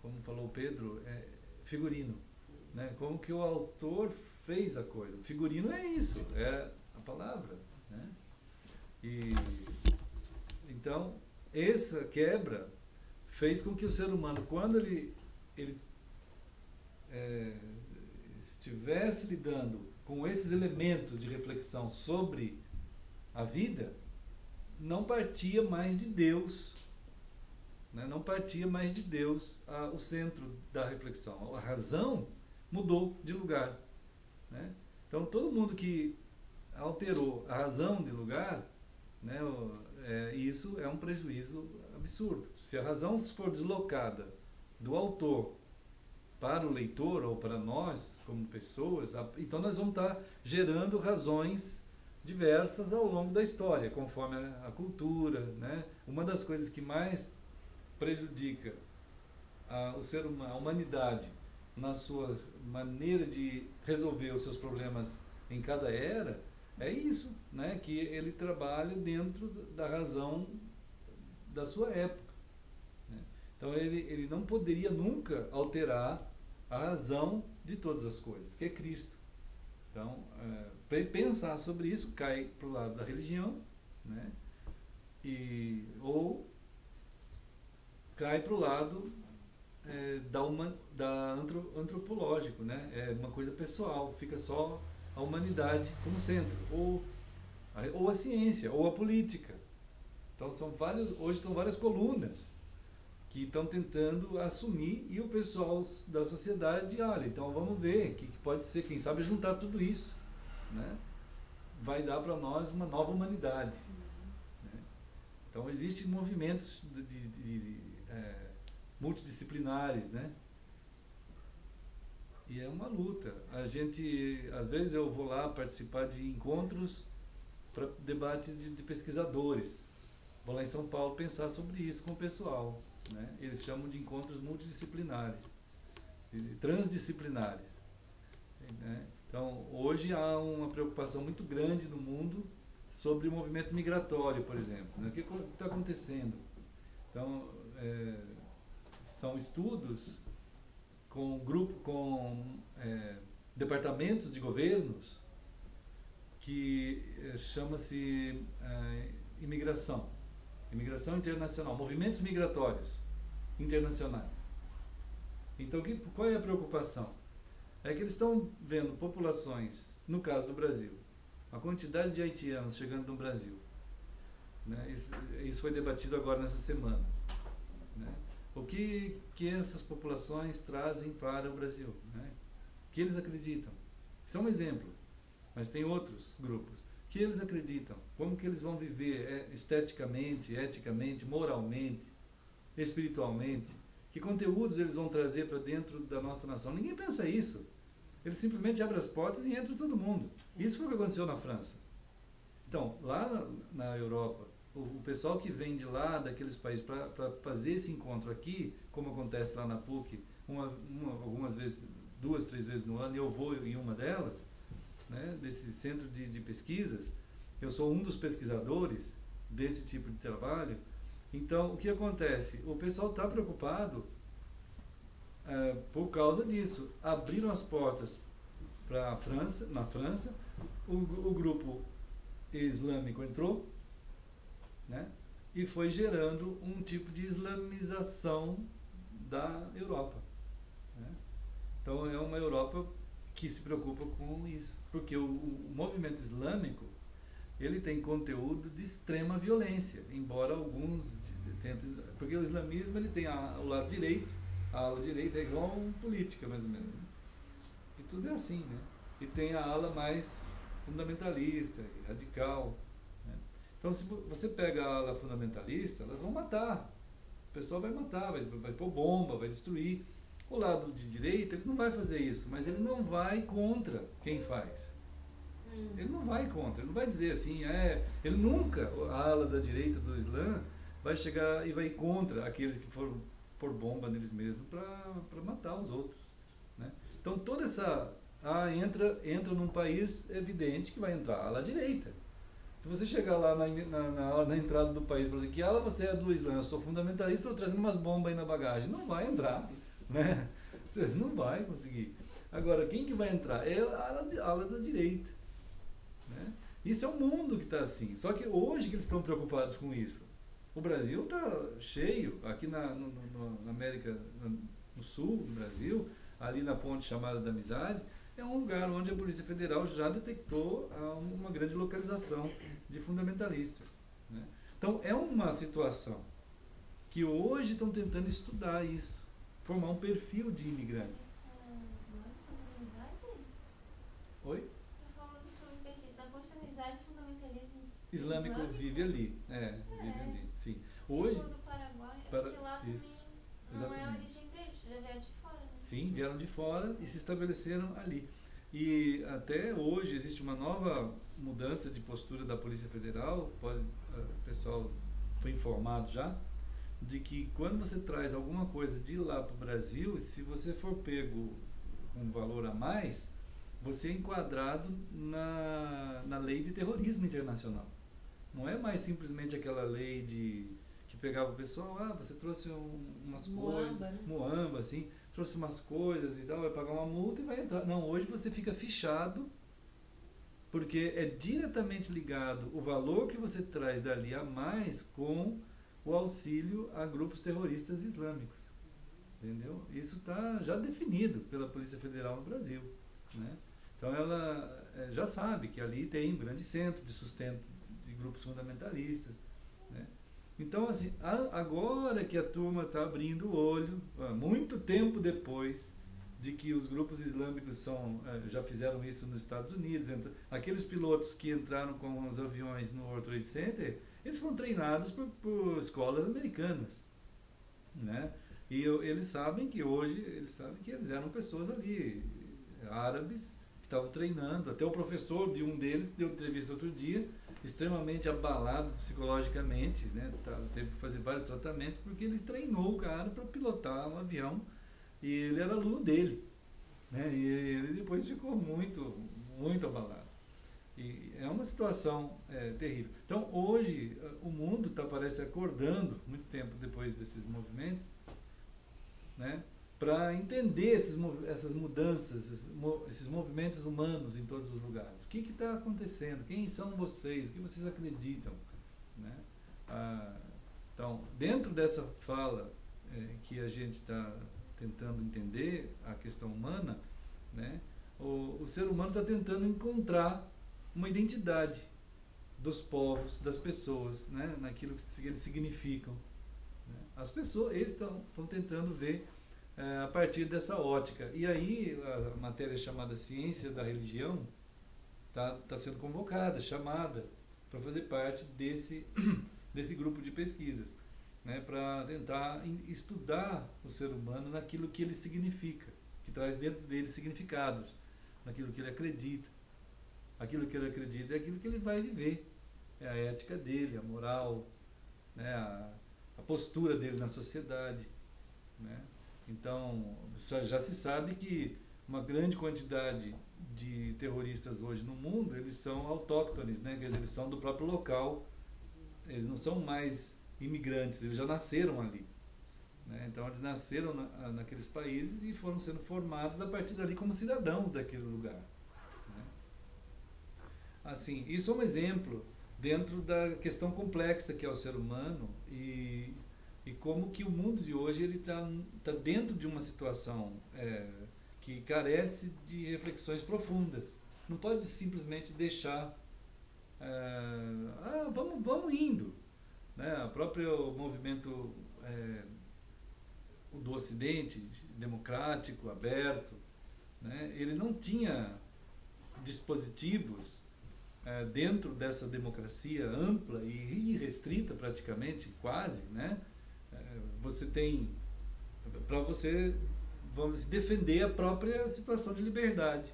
como falou o Pedro, figurino, né? Como que o autor fez a coisa. O figurino é isso, é a palavra, né? E então essa quebra fez com que o ser humano, quando ele estivesse lidando com esses elementos de reflexão sobre a vida, não partia mais de Deus, né? Não partia mais de Deus o centro da reflexão. A razão mudou de lugar, né? Então todo mundo que alterou a razão de lugar, né, isso é um prejuízo absurdo. Se a razão for deslocada do autor para o leitor ou para nós como pessoas, então nós vamos estar gerando razões diversas ao longo da história, conforme a cultura, né? Uma das coisas que mais prejudica o ser humano, a humanidade, na sua maneira de resolver os seus problemas em cada era, é isso, né? Que ele trabalha dentro da razão da sua época, né? Então ele não poderia nunca alterar a razão de todas as coisas, que é Cristo. Então, pensar sobre isso cai para o lado da religião, né? Ou cai para o lado antropológico, né? É uma coisa pessoal, fica só a humanidade como centro, ou a ciência, ou a política. Então hoje são várias colunas que estão tentando assumir, e o pessoal da sociedade, olha, então vamos ver o que pode ser, quem sabe juntar tudo isso, né? Vai dar para nós uma nova humanidade, né? Então existem movimentos multidisciplinares, né? E é uma luta. Às vezes eu vou lá participar de encontros para debates de pesquisadores. Vou lá em São Paulo pensar sobre isso com o pessoal, né? Eles chamam de encontros multidisciplinares, transdisciplinares, né? Então, hoje há uma preocupação muito grande no mundo sobre o movimento migratório, por exemplo, né? O que está acontecendo? Então, são estudos com departamentos de governos que chama-se imigração internacional, movimentos migratórios internacionais. Então, qual é a preocupação? É que eles estão vendo populações, no caso do Brasil, a quantidade de haitianos chegando no Brasil, né? Isso foi debatido agora nessa semana, né? O que essas populações trazem para o Brasil, né? Que eles acreditam. Isso é um exemplo, mas tem outros grupos. Que eles acreditam, como que eles vão viver esteticamente, eticamente, moralmente, espiritualmente, que conteúdos eles vão trazer para dentro da nossa nação. Ninguém pensa isso. Eles simplesmente abrem as portas e entra todo mundo. Isso foi o que aconteceu na França. Então, lá na Europa, o pessoal que vem de lá, daqueles países, para fazer esse encontro aqui, como acontece lá na PUC, algumas vezes, 2, 3 vezes no ano, e eu vou em uma delas, né, desse centro de pesquisas, eu sou um dos pesquisadores desse tipo de trabalho. Então, o que acontece? O pessoal está preocupado por causa disso. Abriram as portas para a França, na França, o grupo islâmico entrou, né, e foi gerando um tipo de islamização da Europa, né? Então, é uma Europa que se preocupa com isso, porque o movimento islâmico, ele tem conteúdo de extrema violência, embora alguns tentem, porque o islamismo ele tem o lado direito, a ala direita é igual a política, mais ou menos, né? E tudo é assim, né? E tem a ala mais fundamentalista, radical, né? Então, se você pega a ala fundamentalista, elas vão matar, o pessoal vai matar, vai pôr bomba, vai destruir. O lado de direita, ele não vai fazer isso, mas ele não vai contra quem faz. Ele não vai contra, ele não vai dizer assim, ele nunca, a ala da direita do Islã, vai chegar e vai contra aqueles que foram pôr bomba neles mesmos para matar os outros, né? Então, toda essa... entra num país evidente que vai entrar a ala direita. Se você chegar lá na entrada do país e falar assim, que ala você é do Islã? Eu sou fundamentalista, estou trazendo umas bombas aí na bagagem. Não vai entrar, né? Você não vai conseguir. Agora, quem que vai entrar? É a ala da direita. Né? Isso é o mundo que está assim. Só que hoje que eles estão preocupados com isso. O Brasil está cheio, aqui na América, no sul do Brasil, ali na ponte chamada da Amizade, é um lugar onde a Polícia Federal já detectou uma grande localização de fundamentalistas. Né? Então, é uma situação que hoje estão tentando estudar isso, formar um perfil de imigrantes. Oi? Você falou do subvertido, da ponte da amizade, fundamentalismo Islâmico vive ali, vive ali, sim. Hoje, tipo do Paraguai, que lá isso, também não é a exatamente. origem deles, já vieram de fora, né? Sim, vieram de fora e se estabeleceram ali. E até hoje existe uma nova mudança de postura da Polícia Federal, o pessoal foi informado já, de que quando você traz alguma coisa de lá para o Brasil, se você for pego com um valor a mais, você é enquadrado na lei de terrorismo internacional. Não é mais simplesmente aquela lei que pegava o pessoal, você trouxe umas coisas, Né? muamba, assim, trouxe umas coisas e tal, vai pagar uma multa e vai entrar. Não, hoje você fica fichado, porque é diretamente ligado o valor que você traz dali a mais com o auxílio a grupos terroristas islâmicos. Entendeu? Isso está já definido pela Polícia Federal no Brasil. Né? Então ela já sabe que ali tem um grande centro de sustento de grupos fundamentalistas. Né? Então, assim, agora que a turma está abrindo o olho, muito tempo depois de que os grupos islâmicos já fizeram isso nos Estados Unidos, aqueles pilotos que entraram com os aviões no World Trade Center, eles foram treinados por escolas americanas. Né? E eles sabem que hoje, eles eram pessoas ali, árabes, que estavam treinando. Até o professor de um deles deu entrevista outro dia, extremamente abalado psicologicamente, né? Teve que fazer vários tratamentos, porque ele treinou o cara para pilotar um avião e ele era aluno dele. Né? E ele depois ficou muito, muito abalado. E é uma situação terrível. Então, hoje, o mundo parece acordando, muito tempo depois desses movimentos, né, para entender essas mudanças, esses movimentos humanos em todos os lugares. O que está acontecendo? Quem são vocês? O que vocês acreditam? Né? Então, dentro dessa fala que a gente está tentando entender a questão humana, né, o ser humano está tentando encontrar uma identidade dos povos, das pessoas, né, naquilo que eles significam. Né? As pessoas, eles estão tentando ver a partir dessa ótica. E aí a matéria chamada Ciência da Religião está sendo convocada, chamada para fazer parte desse grupo de pesquisas, né, para tentar estudar o ser humano naquilo que ele significa, que traz dentro dele significados, naquilo que ele acredita. Aquilo que ele acredita é aquilo que ele vai viver, é a ética dele, a moral, né, a postura dele na sociedade. Né? Então, já se sabe que uma grande quantidade de terroristas hoje no mundo, eles são autóctones, né? Quer dizer, eles são do próprio local, eles não são mais imigrantes, eles já nasceram ali. Né? Então, eles nasceram naqueles países e foram sendo formados a partir dali como cidadãos daquele lugar. Né? Assim, isso é um exemplo dentro da questão complexa que é o ser humano e como que o mundo de hoje ele tá dentro de uma situação que carece de reflexões profundas. Não pode simplesmente deixar vamos indo. Né? O próprio movimento do Ocidente, democrático, aberto, né? Ele não tinha dispositivos dentro dessa democracia ampla e irrestrita praticamente, quase, né? Você tem, para você, vamos dizer, defender a própria situação de liberdade.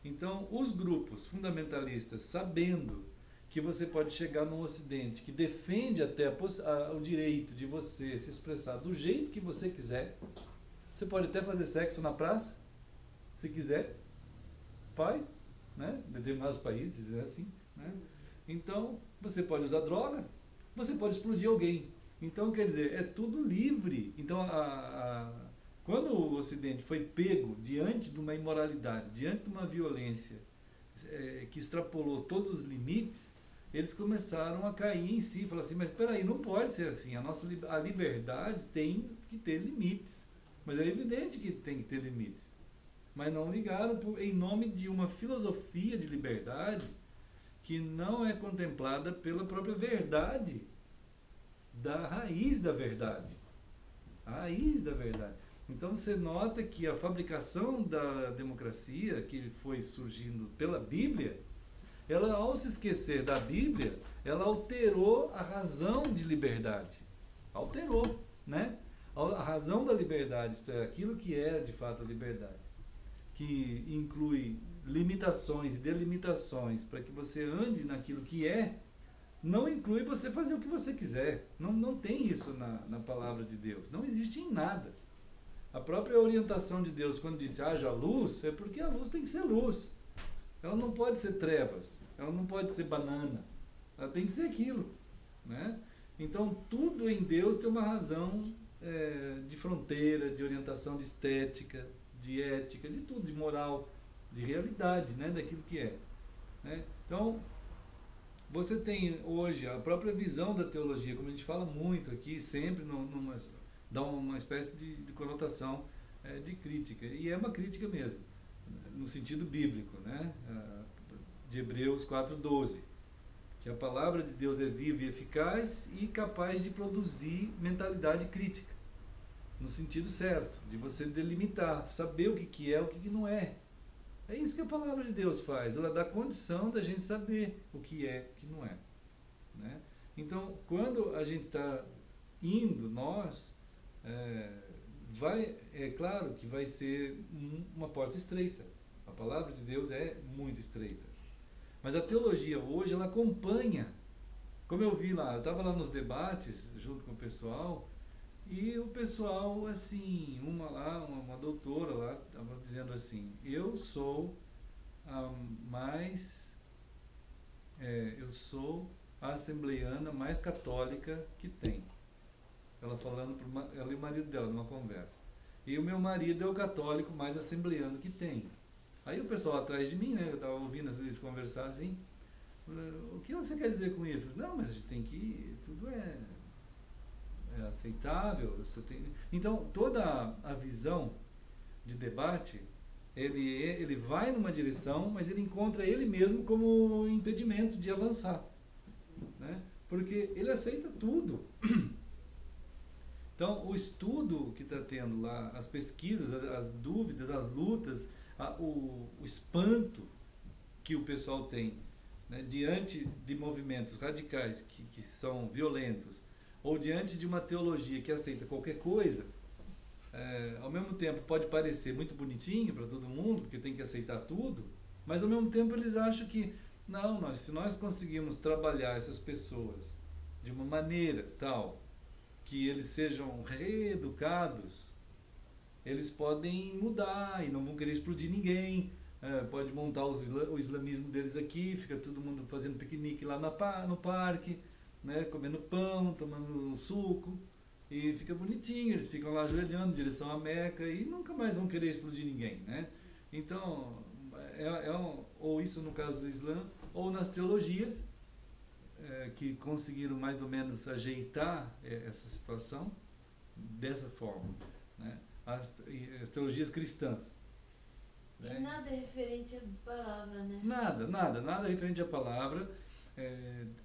Então, os grupos fundamentalistas, sabendo que você pode chegar num Ocidente que defende até o direito de você se expressar do jeito que você quiser, você pode até fazer sexo na praça, se quiser, faz, né? Em determinados países é assim, né? Então, você pode usar droga, você pode explodir alguém. Então, quer dizer, é tudo livre. Então, quando o Ocidente foi pego diante de uma imoralidade, diante de uma violência que extrapolou todos os limites, eles começaram a cair em si, falar assim, mas espera aí, não pode ser assim, a liberdade tem que ter limites. Mas é evidente que tem que ter limites. Mas não ligaram em nome de uma filosofia de liberdade que não é contemplada pela própria verdade, da raiz da verdade. A raiz da verdade. Então você nota que a fabricação da democracia, que foi surgindo pela Bíblia, ela, ao se esquecer da Bíblia, ela alterou a razão de liberdade. Alterou, né? A razão da liberdade, isto é, aquilo que é de fato a liberdade, que inclui limitações e delimitações para que você ande naquilo que é, não inclui você fazer o que você quiser. Não tem isso na palavra de Deus. Não existe em nada. A própria orientação de Deus, quando disse haja luz, é porque a luz tem que ser luz. Ela não pode ser trevas, ela não pode ser banana, ela tem que ser aquilo, né? Então tudo em Deus tem uma razão de fronteira, de orientação, de estética, de ética, de tudo, de moral, de realidade, né? Daquilo que é, né? Então você tem hoje a própria visão da teologia, como a gente fala muito aqui, sempre dá uma espécie de conotação de crítica, e é uma crítica mesmo, no sentido bíblico, né? De Hebreus 4:12, que a palavra de Deus é viva e eficaz e capaz de produzir mentalidade crítica, no sentido certo, de você delimitar, saber o que é, o que não é. É isso que a palavra de Deus faz, ela dá condição da gente saber o que é, o que não é, né? Então, quando a gente está indo, nós, é claro que vai ser uma porta estreita. A palavra de Deus é muito estreita. Mas a teologia hoje, ela acompanha. Como eu vi lá, eu estava lá nos debates, junto com o pessoal, e o pessoal, assim, uma doutora lá, estava dizendo assim, eu sou a assembleiana mais católica que tem. Ela falando para ela e o marido dela numa conversa. E o meu marido é o católico mais assembleiano que tem. Aí o pessoal atrás de mim, né, eu estava ouvindo eles conversar assim, o que você quer dizer com isso? Não, mas a gente tem que, tudo é aceitável. Então toda a visão de debate, ele vai numa direção, mas ele encontra ele mesmo como impedimento de avançar, né? Porque ele aceita tudo. Então, o estudo que está tendo lá, as pesquisas, as dúvidas, as lutas, o espanto que o pessoal tem, né, diante de movimentos radicais que são violentos, ou diante de uma teologia que aceita qualquer coisa, ao mesmo tempo pode parecer muito bonitinho para todo mundo, porque tem que aceitar tudo, mas ao mesmo tempo eles acham que, não, se nós conseguimos trabalhar essas pessoas de uma maneira tal que eles sejam reeducados, eles podem mudar e não vão querer explodir ninguém, pode montar o islamismo deles aqui, fica todo mundo fazendo piquenique lá no parque, né, comendo pão, tomando suco, e fica bonitinho, eles ficam lá ajoelhando em direção à Meca e nunca mais vão querer explodir ninguém, né? Então, ou isso no caso do Islã, ou nas teologias, que conseguiram mais ou menos ajeitar essa situação dessa forma, né? As teologias cristãs. E nada referente à palavra, né? Nada referente à palavra.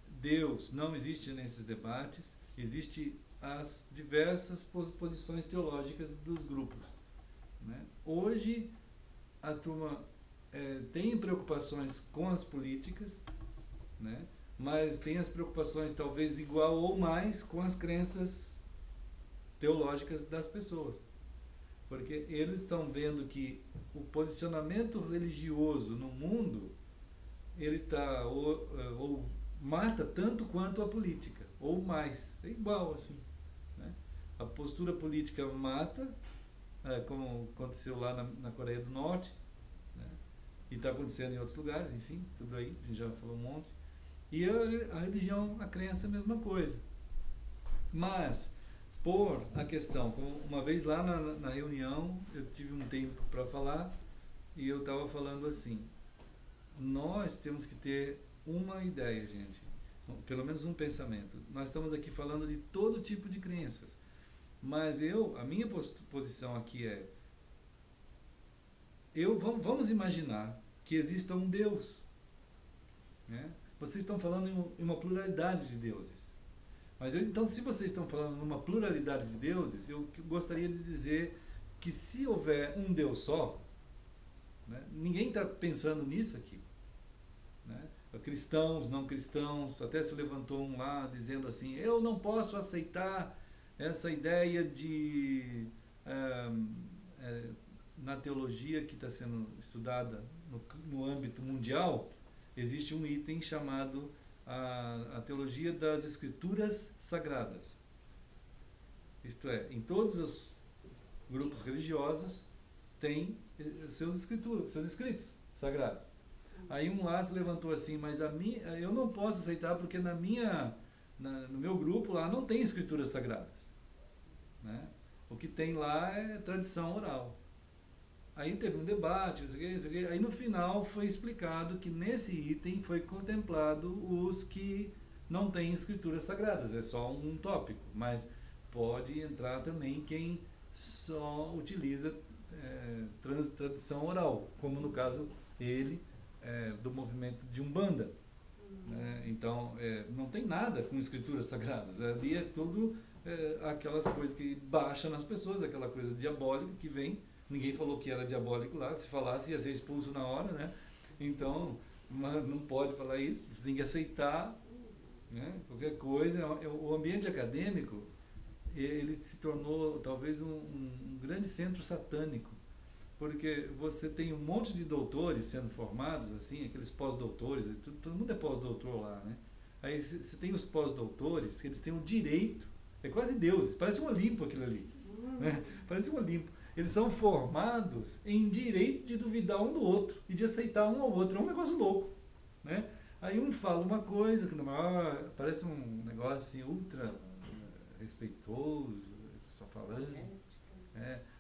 Deus não existe nesses debates, existe as diversas posições teológicas dos grupos, né? Hoje a turma tem preocupações com as políticas, né? Mas tem as preocupações talvez igual ou mais com as crenças teológicas das pessoas, porque eles estão vendo que o posicionamento religioso no mundo, ele está ou mata tanto quanto a política, ou mais, é igual assim, né? A postura política mata, como aconteceu lá na Coreia do Norte, né? E está acontecendo em outros lugares, enfim, tudo aí, a gente já falou um monte. E a religião, a crença é a mesma coisa. Mas, por a questão, uma vez lá na reunião, eu tive um tempo para falar, e eu estava falando assim, nós temos que ter uma ideia, gente, pelo menos um pensamento. Nós estamos aqui falando de todo tipo de crenças, mas a minha posição aqui é, vamos imaginar que exista um Deus, né? Vocês estão falando em uma pluralidade de deuses, mas então, se vocês estão falando em uma pluralidade de deuses, eu gostaria de dizer que se houver um Deus só, né, ninguém está pensando nisso aqui, né? Cristãos, não cristãos, até se levantou um lá dizendo assim, eu não posso aceitar essa ideia de na teologia que está sendo estudada no âmbito mundial, existe um item chamado a teologia das escrituras sagradas. Isto é, em todos os grupos religiosos tem seus escritos sagrados. Aí um lá se levantou assim, mas eu não posso aceitar porque no meu grupo lá não tem escrituras sagradas, né? O que tem lá é tradição oral. Aí teve um debate, aí no final foi explicado que nesse item foi contemplado os que não têm escrituras sagradas, é só um tópico, mas pode entrar também quem só utiliza tradição oral, como no caso do movimento de Umbanda, né? Então não tem nada com escrituras sagradas, ali é tudo aquelas coisas que baixa nas pessoas, aquela coisa diabólica que vem. Ninguém falou que era diabólico lá, se falasse ia ser expulso na hora, né? Então, não pode falar isso, você tem que aceitar, né? Qualquer coisa. O ambiente acadêmico, ele se tornou talvez um grande centro satânico, porque você tem um monte de doutores sendo formados, assim, aqueles pós-doutores, todo mundo é pós-doutor lá, né? Aí você tem os pós-doutores, que eles têm o direito, é quase deuses, parece um Olimpo aquilo ali, né? Parece um Olimpo. Eles são formados em direito de duvidar um do outro e de aceitar um ao outro. É um negócio louco, né? Aí um fala uma coisa que parece um negócio assim, ultra respeitoso, só falando.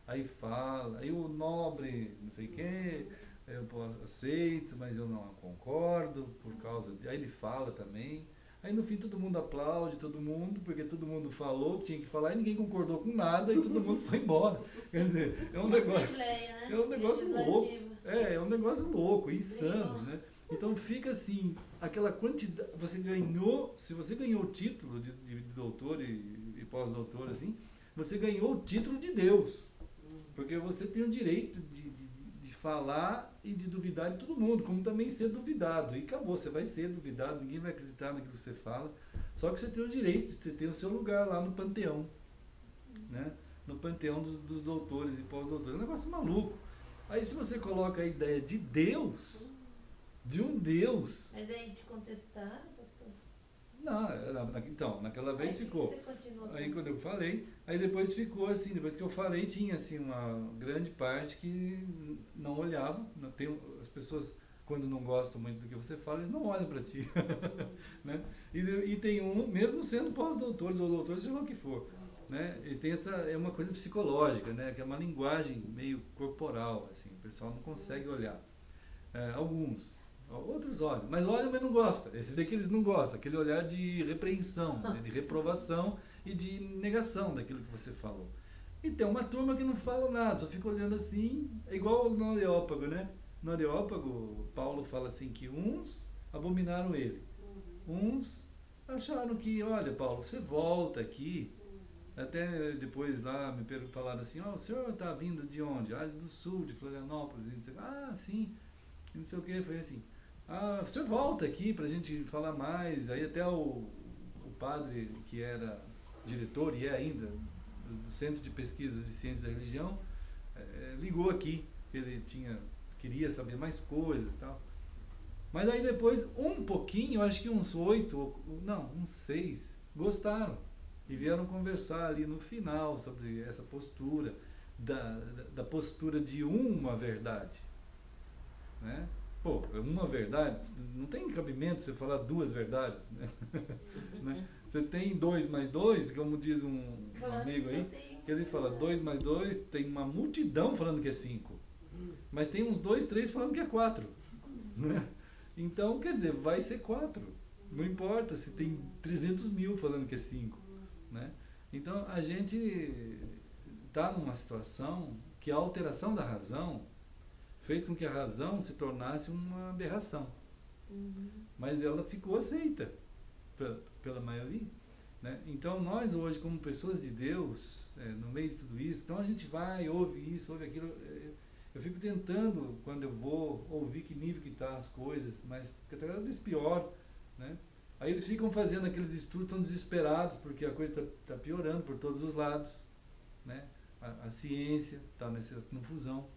Aí fala, aí o nobre, não sei o quê, eu aceito, mas eu não concordo por causa de... Aí ele fala também. Aí no fim todo mundo aplaude, porque todo mundo falou que tinha que falar e ninguém concordou com nada e todo mundo foi embora. Quer dizer, é um negócio, né? é um negócio louco. É um negócio louco, insano, né? Então fica assim, aquela quantidade, se você ganhou o título de doutor e pós-doutor, assim, você ganhou o título de Deus. Porque você tem o direito de falar e de duvidar de todo mundo, como também ser duvidado. E acabou, você vai ser duvidado, ninguém vai acreditar naquilo que você fala. Só que você tem o direito, você tem o seu lugar lá no panteão, né? No panteão dos doutores e pós-doutores. É um negócio maluco. Aí se você coloca a ideia de Deus, de um Deus... Mas aí te contestaram, pastor? Não, então, naquela vez ficou. Você continuou aí quando eu falei, aí depois ficou assim, depois que eu falei, tinha assim uma grande parte que não olhava. As pessoas, quando não gostam muito do que você fala, eles não olham para ti. Né? E tem mesmo sendo pós-doutor ou doutor, seja lá o que for, né? Eles têm é uma coisa psicológica, né? Que é uma linguagem meio corporal, assim, o pessoal não consegue olhar. Alguns. Outros olham, mas olham, mas não gostam. Esse daqui eles não gostam, aquele olhar de repreensão, de reprovação e de negação daquilo que você falou. E tem uma turma que não fala nada, só fica olhando assim, é igual no Areópago, né? No Areópago, Paulo fala assim que uns abominaram ele, uns acharam que, olha, Paulo, você volta aqui. Até depois lá me falaram assim, o senhor está vindo de onde? Do sul, de Florianópolis. Sim, não sei o que, foi assim. O senhor volta aqui para a gente falar mais. Aí até o padre que era diretor e é ainda do Centro de Pesquisas de Ciência da Religião ligou aqui, ele queria saber mais coisas e tal. Mas aí depois, um pouquinho, eu acho que uns 6 gostaram e vieram conversar ali no final sobre essa postura da postura de uma verdade, né? Pô, uma verdade, não tem cabimento você falar duas verdades, né? Né? Você tem 2 mais 2, como diz um amigo aí, que ele fala 2 mais 2, tem uma multidão falando que é 5, mas tem uns 2, 3 falando que é 4, né? Então, quer dizer, vai ser 4, não importa se tem 300 mil falando que é 5, né? Então, a gente está numa situação que a alteração da razão fez com que a razão se tornasse uma aberração. Mas ela ficou aceita pela maioria, né? Então nós hoje, como pessoas de Deus, no meio de tudo isso, então a gente vai, ouve isso, ouve aquilo. Eu fico tentando, quando eu vou, ouvir que nível que está as coisas, mas cada vez pior, né? Aí eles ficam fazendo aqueles estudos tão desesperados, porque a coisa está piorando por todos os lados, né? A ciência está nessa confusão.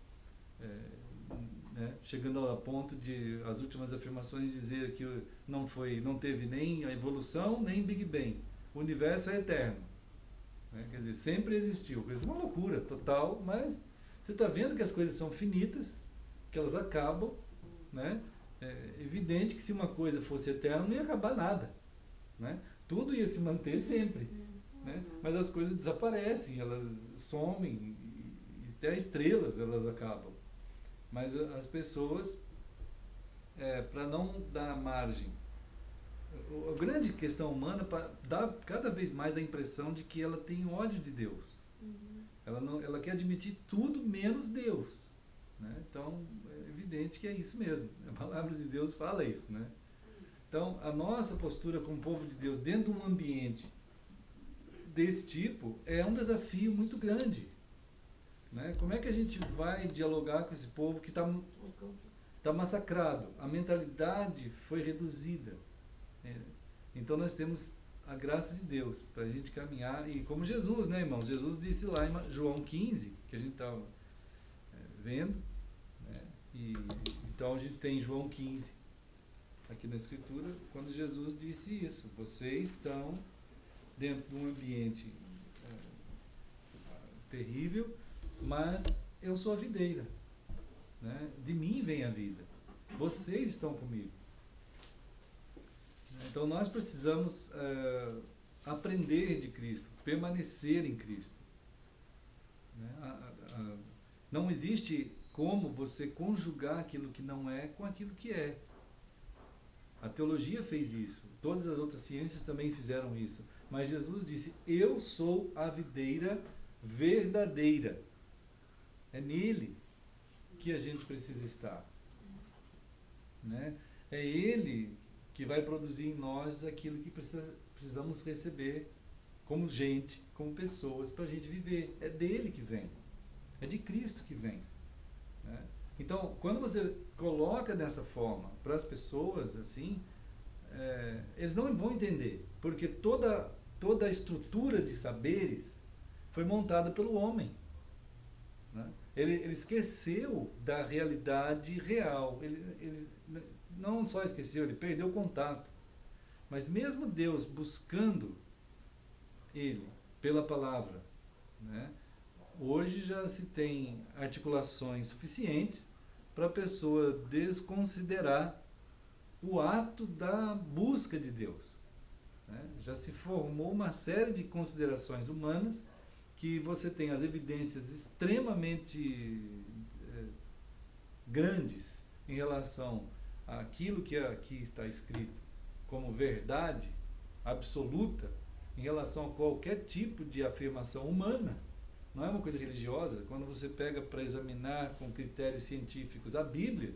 Né, chegando ao ponto de as últimas afirmações dizer que não teve nem a evolução nem Big Bang, o universo é eterno, né? Quer dizer, sempre existiu. Isso é uma loucura total, mas você está vendo que as coisas são finitas, que elas acabam, né? É evidente que se uma coisa fosse eterna não ia acabar nada, né? Tudo ia se manter sempre, né? Mas as coisas desaparecem, elas somem, e até estrelas elas acabam. Mas as pessoas, para não dar margem, a grande questão humana dá cada vez mais a impressão de que ela tem ódio de Deus. Ela quer admitir tudo menos Deus, né? Então, é evidente que é isso mesmo. A palavra de Deus fala isso, né? Então, a nossa postura como povo de Deus dentro de um ambiente desse tipo é um desafio muito grande. Né? Como é que a gente vai dialogar com esse povo que está massacrado? A mentalidade foi reduzida. Então nós temos a graça de Deus para a gente caminhar. E como Jesus, né, irmãos? Jesus disse lá em João 15, que a gente estava vendo. Né? Então a gente tem João 15 aqui na Escritura, quando Jesus disse isso. Vocês estão dentro de um ambiente terrível, mas eu sou a videira, né? De mim vem a vida, vocês estão comigo. Então nós precisamos aprender de Cristo, permanecer em Cristo, né? Não existe como você conjugar aquilo que não é com aquilo que é. A teologia fez isso, todas as outras ciências também fizeram isso, mas Jesus disse: eu sou a videira verdadeira. É nele que a gente precisa estar, né? É ele que vai produzir em nós aquilo que precisamos receber como gente, como pessoas, para a gente viver. É dele que vem, é de Cristo que vem, né? Então, quando você coloca dessa forma para as pessoas, assim, eles não vão entender, porque toda a estrutura de saberes foi montada pelo homem, né? Ele esqueceu da realidade real. Ele não só esqueceu, ele perdeu o contato. Mas mesmo Deus buscando ele pela palavra, né, hoje já se tem articulações suficientes para a pessoa desconsiderar o ato da busca de Deus, né? Já se formou uma série de considerações humanas que você tem as evidências extremamente grandes em relação àquilo que aqui está escrito como verdade absoluta em relação a qualquer tipo de afirmação humana. Não é uma coisa religiosa. Quando você pega para examinar com critérios científicos a Bíblia,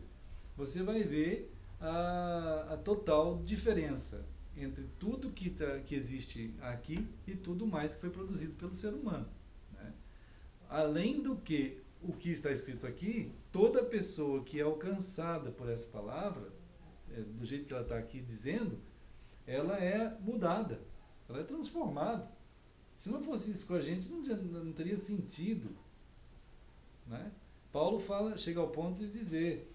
você vai ver a total diferença entre tudo que existe aqui e tudo mais que foi produzido pelo ser humano, né? Além do que o que está escrito aqui, toda pessoa que é alcançada por essa palavra, do jeito que ela está aqui dizendo, ela é mudada, ela é transformada. Se não fosse isso com a gente, não teria sentido, né? Paulo chega ao ponto de dizer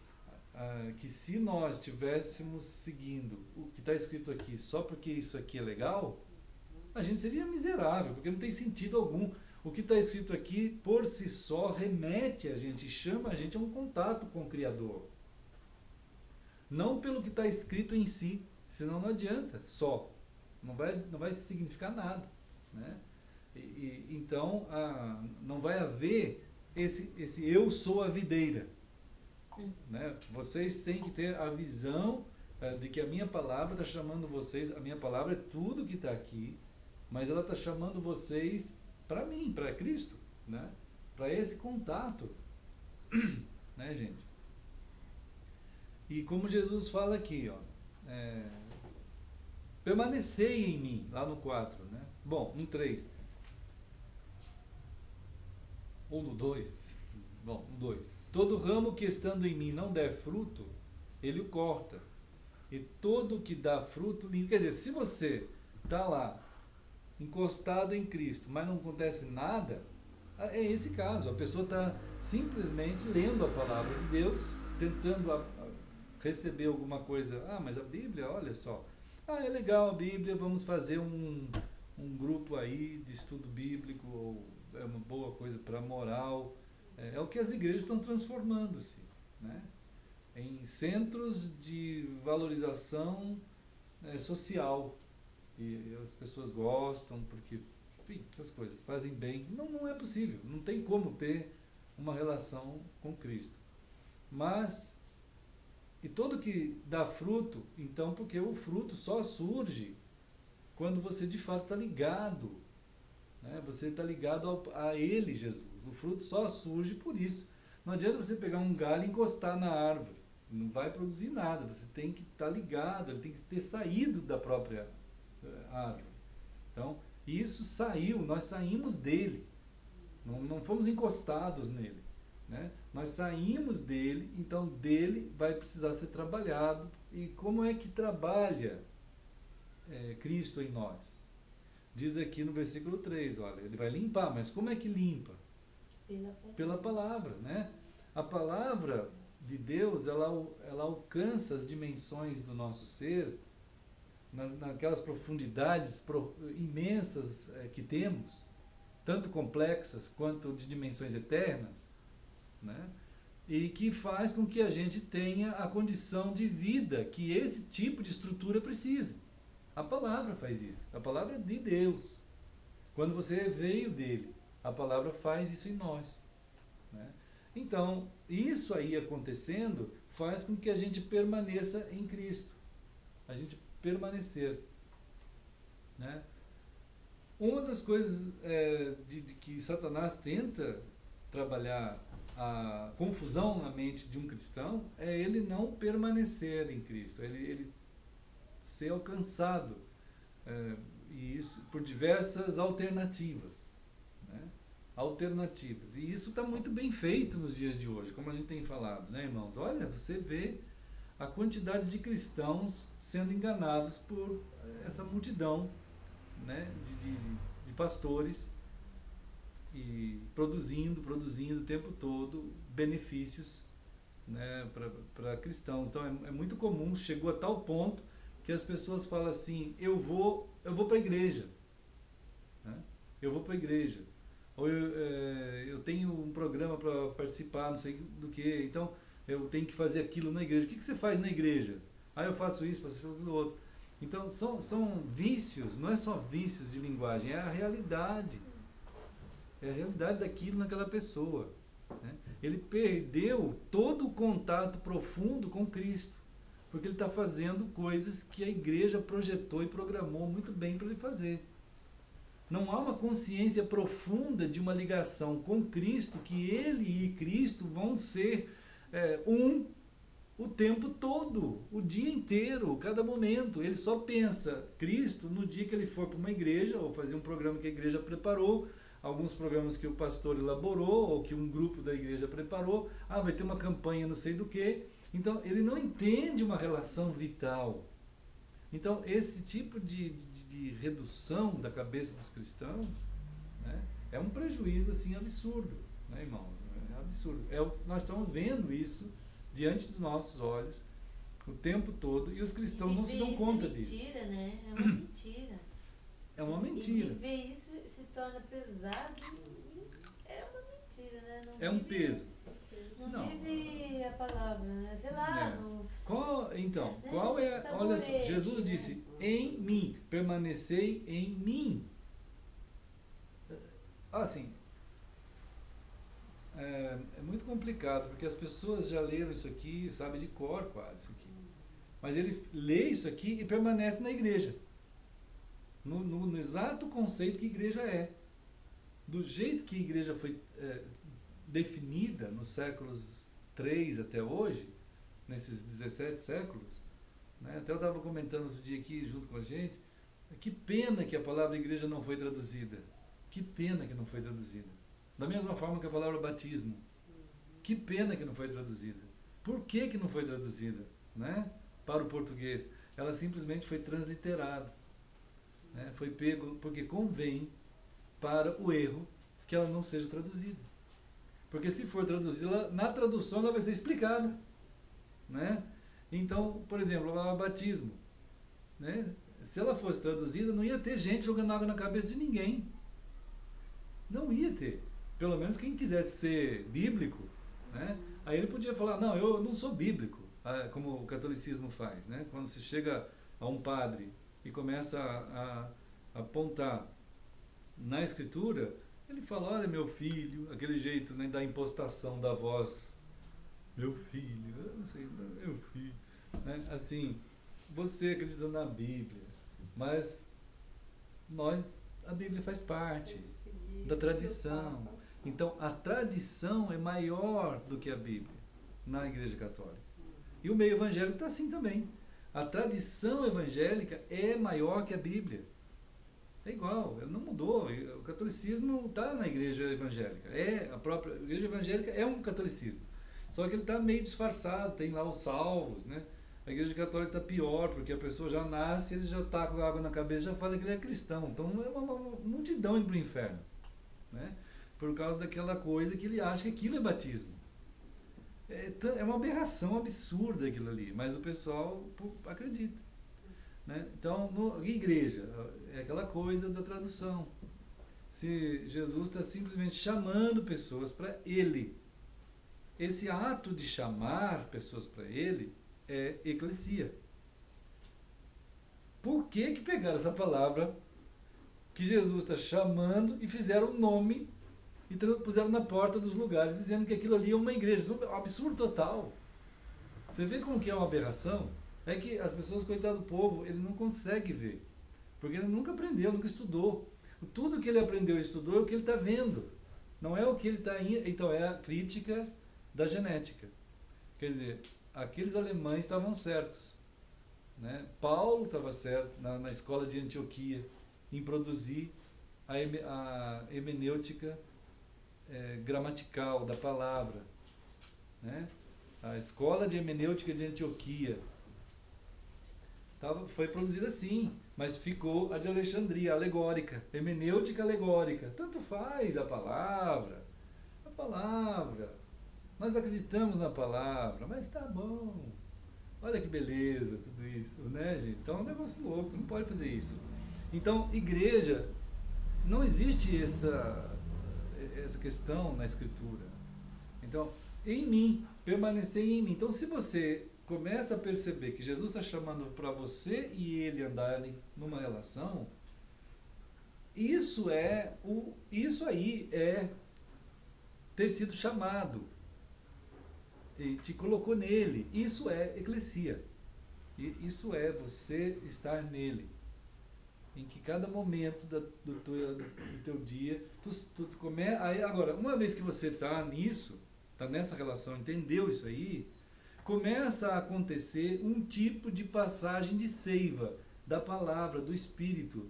que se nós estivéssemos seguindo o que está escrito aqui só porque isso aqui é legal, a gente seria miserável, porque não tem sentido algum. O que está escrito aqui, por si só, remete a gente, chama a gente a um contato com o Criador. Não pelo que está escrito em si, senão não adianta só. Não vai significar nada, né? Então, não vai haver esse eu sou a videira, né? Vocês têm que ter a visão de que a minha palavra está chamando vocês, a minha palavra é tudo que está aqui, mas ela está chamando vocês para mim, para Cristo, né? Para esse contato, né, gente? E como Jesus fala aqui, ó, permanecei em mim, lá no 4, né? Bom, no 3. Ou no 2. Bom, no 2. Todo ramo que estando em mim não der fruto, ele o corta. E todo que dá fruto, limpa. Quer dizer, se você está lá, encostado em Cristo, mas não acontece nada, é esse caso. A pessoa está simplesmente lendo a palavra de Deus, tentando receber alguma coisa. Mas a Bíblia, olha só. É legal a Bíblia, vamos fazer um grupo aí de estudo bíblico, ou é uma boa coisa para a moral. É o que as igrejas estão transformando-se, né? Em centros de valorização social. E as pessoas gostam, porque, enfim, essas coisas fazem bem. Não é possível, não tem como ter uma relação com Cristo. Mas, e todo que dá fruto, então, porque o fruto só surge quando você de fato está ligado, né? Você está ligado a Ele, Jesus. O fruto só surge por isso. Não adianta você pegar um galho e encostar na árvore. Não vai produzir nada. Você tem que estar ligado, ele tem que ter saído da própria árvore. Então, isso saiu, nós saímos dele. Não fomos encostados nele, né? Nós saímos dele, então dele vai precisar ser trabalhado. E como é que trabalha Cristo em nós? Diz aqui no versículo 3, olha, ele vai limpar, mas como é que limpa? Pela palavra, né? A palavra de Deus, ela alcança as dimensões do nosso ser, naquelas profundidades imensas que temos, tanto complexas quanto de dimensões eternas, né? E que faz com que a gente tenha a condição de vida que esse tipo de estrutura precisa. A palavra faz isso. A palavra é de Deus. Quando você veio dele, a palavra faz isso em nós, né? Então, isso aí acontecendo faz com que a gente permaneça em Cristo. A gente permanecer, né? Uma das coisas de que Satanás tenta trabalhar a confusão na mente de um cristão é ele não permanecer em Cristo, ele ser alcançado, e isso por diversas alternativas, né? Alternativas. E isso está muito bem feito nos dias de hoje, como a gente tem falado, né, irmãos? Olha, você vê a quantidade de cristãos sendo enganados por essa multidão, né, de pastores, e produzindo o tempo todo benefícios, né, para cristãos. Então é muito comum, chegou a tal ponto que as pessoas falam assim: eu vou para a igreja, né? Eu vou para a igreja, ou eu tenho um programa para participar, não sei do que, então eu tenho que fazer aquilo na igreja. O que você faz na igreja? Eu faço isso, faço aquilo outro. Então são vícios, não é só vícios de linguagem, é a realidade. É a realidade daquilo naquela pessoa, né? Ele perdeu todo o contato profundo com Cristo, porque ele está fazendo coisas que a igreja projetou e programou muito bem para ele fazer. Não há uma consciência profunda de uma ligação com Cristo, que ele e Cristo vão ser o tempo todo, o dia inteiro, cada momento. Ele só pensa Cristo no dia que ele for para uma igreja, ou fazer um programa que a igreja preparou, alguns programas que o pastor elaborou, ou que um grupo da igreja preparou. Vai ter uma campanha não sei do que. Então, ele não entende uma relação vital. Então, esse tipo de redução da cabeça dos cristãos, né, é um prejuízo assim absurdo, né, irmão? É absurdo. Nós estamos vendo isso diante dos nossos olhos o tempo todo, e os cristãos não se dão conta disso. É mentira, né? É uma mentira. É uma mentira. E viver isso se torna pesado. É uma mentira, né? Não é um peso. Não vive a palavra, né? Sei lá, Então, qual é... Olha só, Jesus disse, em mim, permanecei em mim. Assim, é muito complicado, porque as pessoas já leram isso aqui, sabem de cor quase isso aqui. Mas ele lê isso aqui e permanece na igreja. No exato conceito que igreja é. Do jeito que a igreja foi definida nos séculos 3 até hoje, nesses 17 séculos, né? Até eu estava comentando outro dia aqui junto com a gente, que pena que a palavra igreja não foi traduzida. Que pena que não foi traduzida. Da mesma forma que a palavra batismo. Que pena que não foi traduzida. Por que não foi traduzida, né? Para o português? Ela simplesmente foi transliterada, né? Foi pego porque convém para o erro que ela não seja traduzida. Porque se for traduzida, na tradução ela vai ser explicada, né? Então, por exemplo, a palavra batismo, né? Se ela fosse traduzida, não ia ter gente jogando água na cabeça de ninguém. Não ia ter. Pelo menos quem quisesse ser bíblico, né? Aí ele podia falar, não, eu não sou bíblico, como o catolicismo faz, né? Quando se chega a um padre e começa a apontar na escritura, ele fala, olha meu filho, aquele jeito, né, da impostação da voz, meu filho, eu não sei, meu filho, né? Assim, você acredita na Bíblia, mas a Bíblia faz parte da tradição. Então, a tradição é maior do que a Bíblia na Igreja Católica. E o meio evangélico está assim também. A tradição evangélica é maior que a Bíblia. É igual, ele não mudou. O catolicismo está na Igreja Evangélica. A própria Igreja Evangélica é um catolicismo. Só que ele está meio disfarçado, tem lá os salvos, né? A Igreja Católica está pior, porque a pessoa já nasce, ele já está com água na cabeça, já fala que ele é cristão. Então é uma multidão indo para o inferno, né? Por causa daquela coisa que ele acha que aquilo é batismo. É uma aberração absurda aquilo ali, mas o pessoal acredita, né? Então, igreja, é aquela coisa da tradução. Se Jesus está simplesmente chamando pessoas para Ele, esse ato de chamar pessoas para Ele é eclesia. Por que pegaram essa palavra que Jesus está chamando e fizeram o nome e puseram na porta dos lugares, dizendo que aquilo ali é uma igreja? Isso é um absurdo total. Você vê como que é uma aberração? É que as pessoas, coitado do povo, ele não consegue ver, porque ele nunca aprendeu, nunca estudou. Tudo que ele aprendeu e estudou é o que ele está vendo, não é o que ele está... Então é a crítica da genética. Quer dizer, aqueles alemães estavam certos, né? Paulo estava certo na escola de Antioquia em produzir a hermenêutica gramatical da palavra, né? A escola de hermenêutica de Antioquia foi produzida assim, mas ficou a de Alexandria, alegórica, hermenêutica alegórica. Tanto faz a palavra, nós acreditamos na palavra, mas tá bom, olha que beleza tudo isso, né, gente? Então é um negócio louco, não pode fazer isso. Então, igreja, não existe essa questão na escritura. Então, em mim, permanecer em mim. Então, se você começa a perceber que Jesus está chamando para você e ele andarem numa relação, isso aí é ter sido chamado e te colocou nele. Isso é eclesia. E isso é você estar nele, em que cada momento do teu dia tu começa. Agora, uma vez que você está nisso, está nessa relação, entendeu isso aí, começa a acontecer um tipo de passagem de seiva da palavra, do Espírito,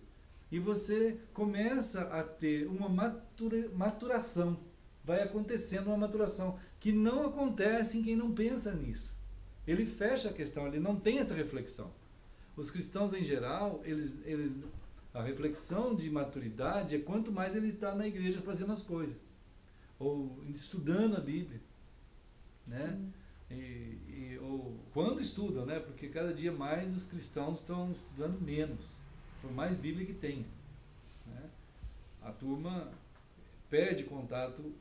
e você começa a ter uma maturação. Vai acontecendo uma maturação que não acontece em quem não pensa nisso. Ele fecha a questão, ele não tem essa reflexão. Os cristãos em geral, a reflexão de maturidade é quanto mais ele está na igreja fazendo as coisas, ou estudando a Bíblia, né? Ou quando estudam, né? Porque cada dia mais os cristãos estão estudando menos, por mais Bíblia que tenha, né? A turma perde contato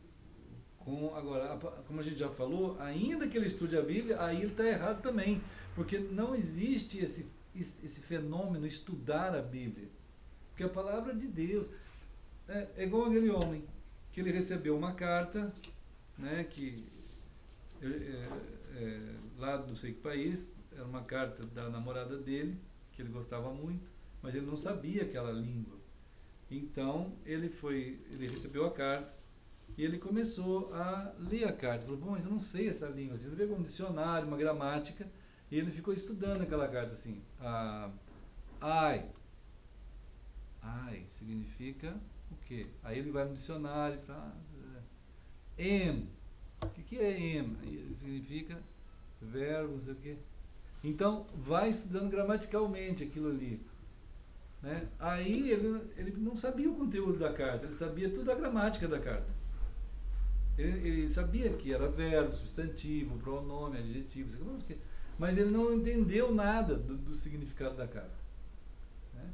com... Agora, como a gente já falou, ainda que ele estude a Bíblia, aí ele está errado também, Porque não existe esse fenômeno, estudar a Bíblia. Porque a palavra de Deus é igual aquele homem, que ele recebeu uma carta, né, que lá do sei que país, era uma carta da namorada dele, que ele gostava muito, mas ele não sabia aquela língua. Então ele recebeu a carta e ele começou a ler a carta. Falou, bom, mas eu não sei essa língua. Ele pegou um dicionário, uma gramática, e ele ficou estudando aquela carta assim. Ai significa o quê? Aí ele vai no dicionário e fala, o que é em? Significa verbo, não sei o quê. Então, vai estudando gramaticalmente aquilo ali. Né? Aí ele não sabia o conteúdo da carta, ele sabia tudo a gramática da carta. Ele sabia que era verbo, substantivo, pronome, adjetivo, mas ele não entendeu nada do significado da carta. Né?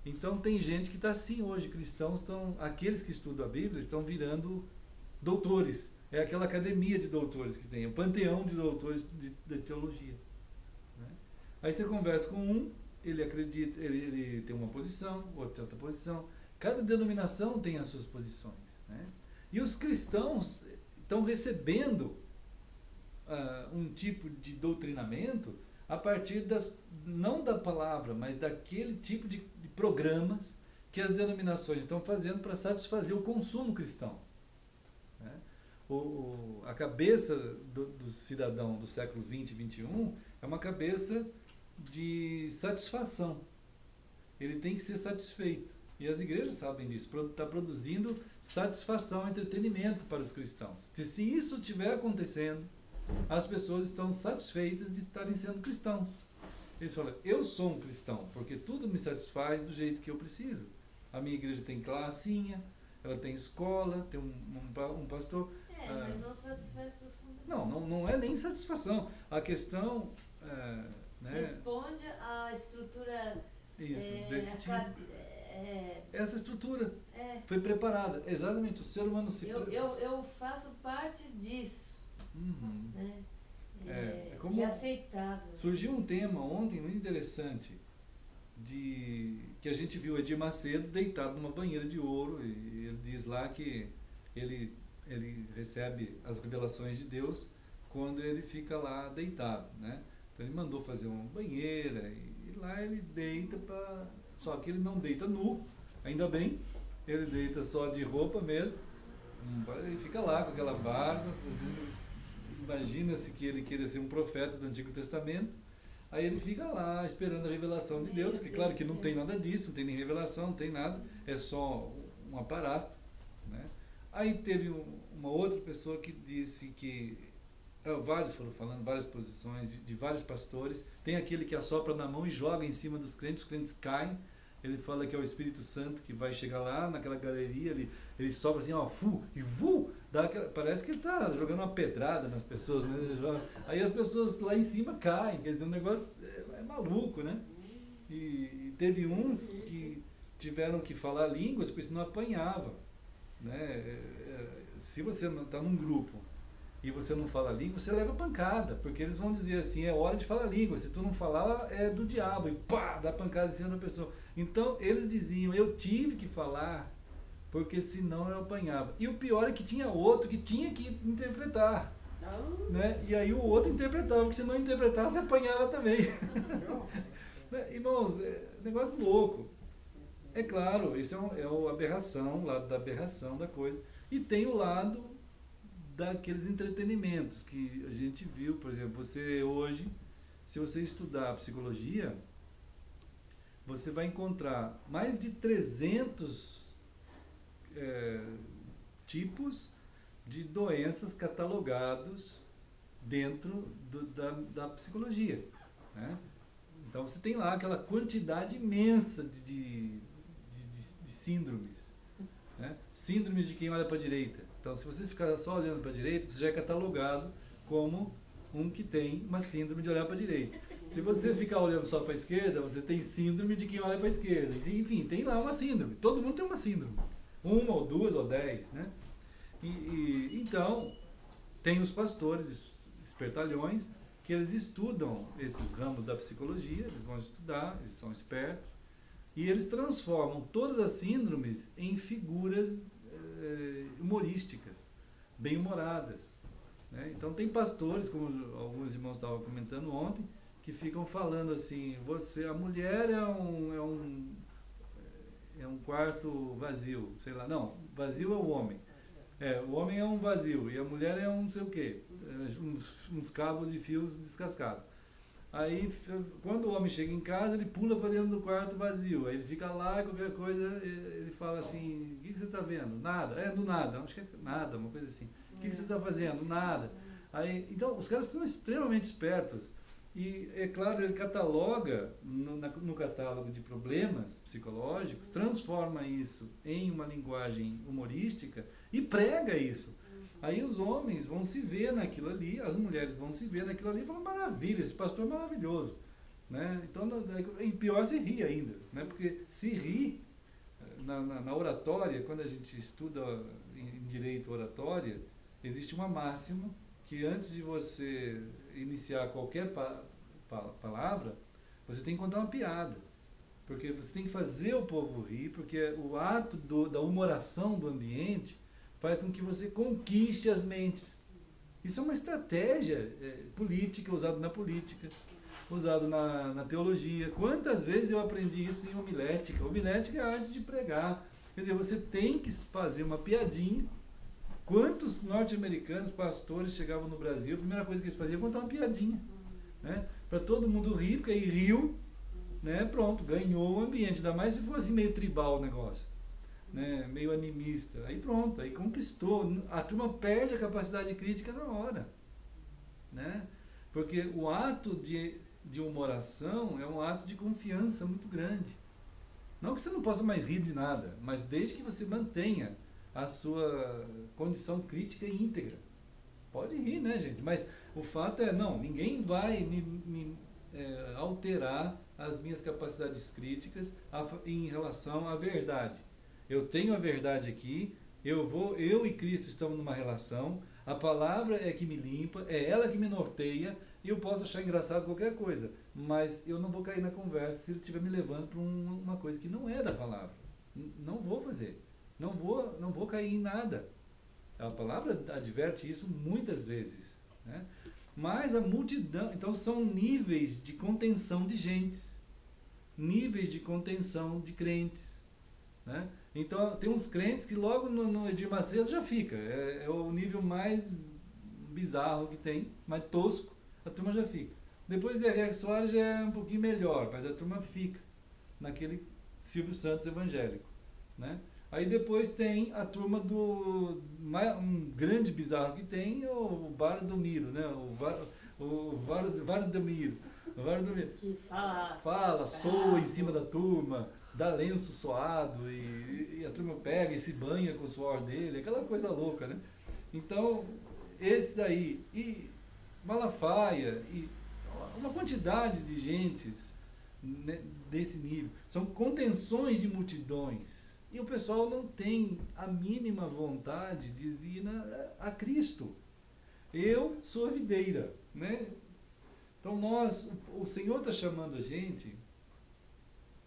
Então tem gente que está assim hoje, cristãos aqueles que estudam a Bíblia estão virando doutores. É aquela academia de doutores que tem, o panteão de doutores de teologia. Né? Aí você conversa com um, ele acredita, ele tem uma posição, outro tem outra posição. Cada denominação tem as suas posições. Né? E os cristãos estão recebendo um tipo de doutrinamento a partir não da palavra, mas daquele tipo de programas que as denominações estão fazendo para satisfazer o consumo cristão. Né? A cabeça do cidadão do século 20 e 21 é uma cabeça de satisfação. Ele tem que ser satisfeito. E as igrejas sabem disso. Está produzindo satisfação, entretenimento para os cristãos. Se isso estiver acontecendo, as pessoas estão satisfeitas de estarem sendo cristãos. Eles falam, eu sou um cristão, porque tudo me satisfaz do jeito que eu preciso. A minha igreja tem classinha, ela tem escola, tem um pastor. Mas não satisfaz profundamente. Não é nem satisfação. A questão... né? Responde à estrutura... Isso, desse tipo. Essa estrutura foi preparada. Exatamente, o ser humano eu faço parte disso. Uhum. Né? Como que é aceitável. Surgiu um tema ontem muito interessante, que a gente viu Edir Macedo deitado numa banheira de ouro, e ele diz lá que ele recebe as revelações de Deus quando ele fica lá deitado. Né? Então ele mandou fazer uma banheira, e lá ele deita só que ele não deita nu, ainda bem, ele deita só de roupa mesmo, ele fica lá com aquela barba, imagina-se que ele queira ser um profeta do Antigo Testamento, aí ele fica lá esperando a revelação de Deus, que claro que não tem nada disso, não tem nem revelação, não tem nada, é só um aparato. Né? Aí teve uma outra pessoa que disse que, vários foram falando, várias posições de vários pastores, tem aquele que assopra na mão e joga em cima dos crentes, os crentes caem, ele fala que é o Espírito Santo que vai chegar lá naquela galeria, ele sopra assim, parece que ele está jogando uma pedrada nas pessoas, né? Aí as pessoas lá em cima caem, quer dizer, um negócio é maluco, né? E teve uns que tiveram que falar línguas porque senão apanhava, né? Se você está num grupo e você não fala língua, você leva pancada, porque eles vão dizer assim, é hora de falar língua, se tu não falar é do diabo, e pá, dá pancada em cima da pessoa. Então eles diziam, eu tive que falar, porque senão eu apanhava. E o pior é que tinha outro que tinha que interpretar, né? E aí o outro interpretava, porque se não interpretasse apanhava também. Irmãos, negócio louco. É claro, isso é a aberração, o lado da aberração da coisa. E tem o lado daqueles entretenimentos que a gente viu, por exemplo, você hoje, se você estudar psicologia, você vai encontrar mais de 300 tipos de doenças catalogados dentro da psicologia. Né? Então você tem lá aquela quantidade imensa de síndromes. Né? Síndromes de quem olha para a direita. Então, se você ficar só olhando para a direita, você já é catalogado como um que tem uma síndrome de olhar para a direita. Se você ficar olhando só para a esquerda, você tem síndrome de quem olha para a esquerda. Enfim, tem lá uma síndrome. Todo mundo tem uma síndrome. 1 ou 2 ou 10, né? Então, tem os pastores espertalhões que eles estudam esses ramos da psicologia, eles vão estudar, eles são espertos, e eles transformam todas as síndromes em figuras humorísticas, bem-humoradas, né? Então tem pastores, como alguns irmãos estavam comentando ontem, que ficam falando assim, a mulher é um quarto vazio, sei lá, não, vazio é o homem. O homem é um vazio e a mulher é um não sei o quê, uns cabos de fios descascados. Aí, quando o homem chega em casa, ele pula para dentro do quarto vazio. Aí ele fica lá, qualquer coisa, ele fala assim, o que você está vendo? Nada. Do nada, acho que é nada, uma coisa assim. O que você está fazendo? Nada. Aí, então, os caras são extremamente espertos. E, é claro, ele cataloga, no catálogo de problemas psicológicos, transforma isso em uma linguagem humorística e prega isso. Aí os homens vão se ver naquilo ali, as mulheres vão se ver naquilo ali e falam, maravilha, esse pastor é maravilhoso, né? Então, e pior se rir ainda, né? Porque se rir na oratória, quando a gente estuda em direito oratória, existe uma máxima que antes de você iniciar qualquer palavra, você tem que contar uma piada. Porque você tem que fazer o povo rir, porque o ato da humoração do ambiente faz com que você conquiste as mentes. Isso é uma estratégia política, usada na política, usado na teologia. Quantas vezes eu aprendi isso em homilética? Homilética é a arte de pregar. Quer dizer, você tem que fazer uma piadinha. Quantos norte-americanos, pastores, chegavam no Brasil, a primeira coisa que eles faziam é contar uma piadinha, né? Para todo mundo rir, porque aí riu, né? Pronto, ganhou o ambiente. Ainda mais se fosse meio tribal o negócio, né? Meio animista. Aí pronto, aí conquistou. A turma perde a capacidade crítica na hora, né? Porque o ato de humoração é um ato de confiança muito grande. Não que você não possa mais rir de nada, mas desde que você mantenha a sua condição crítica íntegra. Pode rir, né, gente? Mas o fato é, não, ninguém vai me alterar as minhas capacidades críticas em relação à verdade. Eu tenho a verdade aqui, eu e Cristo estamos numa relação, a palavra é que me limpa, é ela que me norteia, e eu posso achar engraçado qualquer coisa, mas eu não vou cair na conversa se ele estiver me levando para uma coisa que não é da palavra. Não vou fazer. Não vou cair em nada. A palavra adverte isso muitas vezes, né? Mas a multidão, então são níveis de contenção de gentes, níveis de contenção de crentes, né? Então tem uns crentes que logo no Edir Macedo já fica, é o nível mais bizarro que tem, mais tosco, a turma já fica. Depois R.R. Soares já é um pouquinho melhor, mas a turma fica naquele Silvio Santos evangélico, né? Aí depois tem a turma um grande bizarro que tem, o Bardomiro, né? O Vardomiro. Que fala, soa em cima da turma, dá lenço soado, e a turma pega e se banha com o suor dele, aquela coisa louca, né? Então, esse daí, e Malafaia, e uma quantidade de gentes desse nível, são contenções de multidões. E o pessoal não tem a mínima vontade de ir a Cristo. Eu sou a videira, né? Então o Senhor está chamando a gente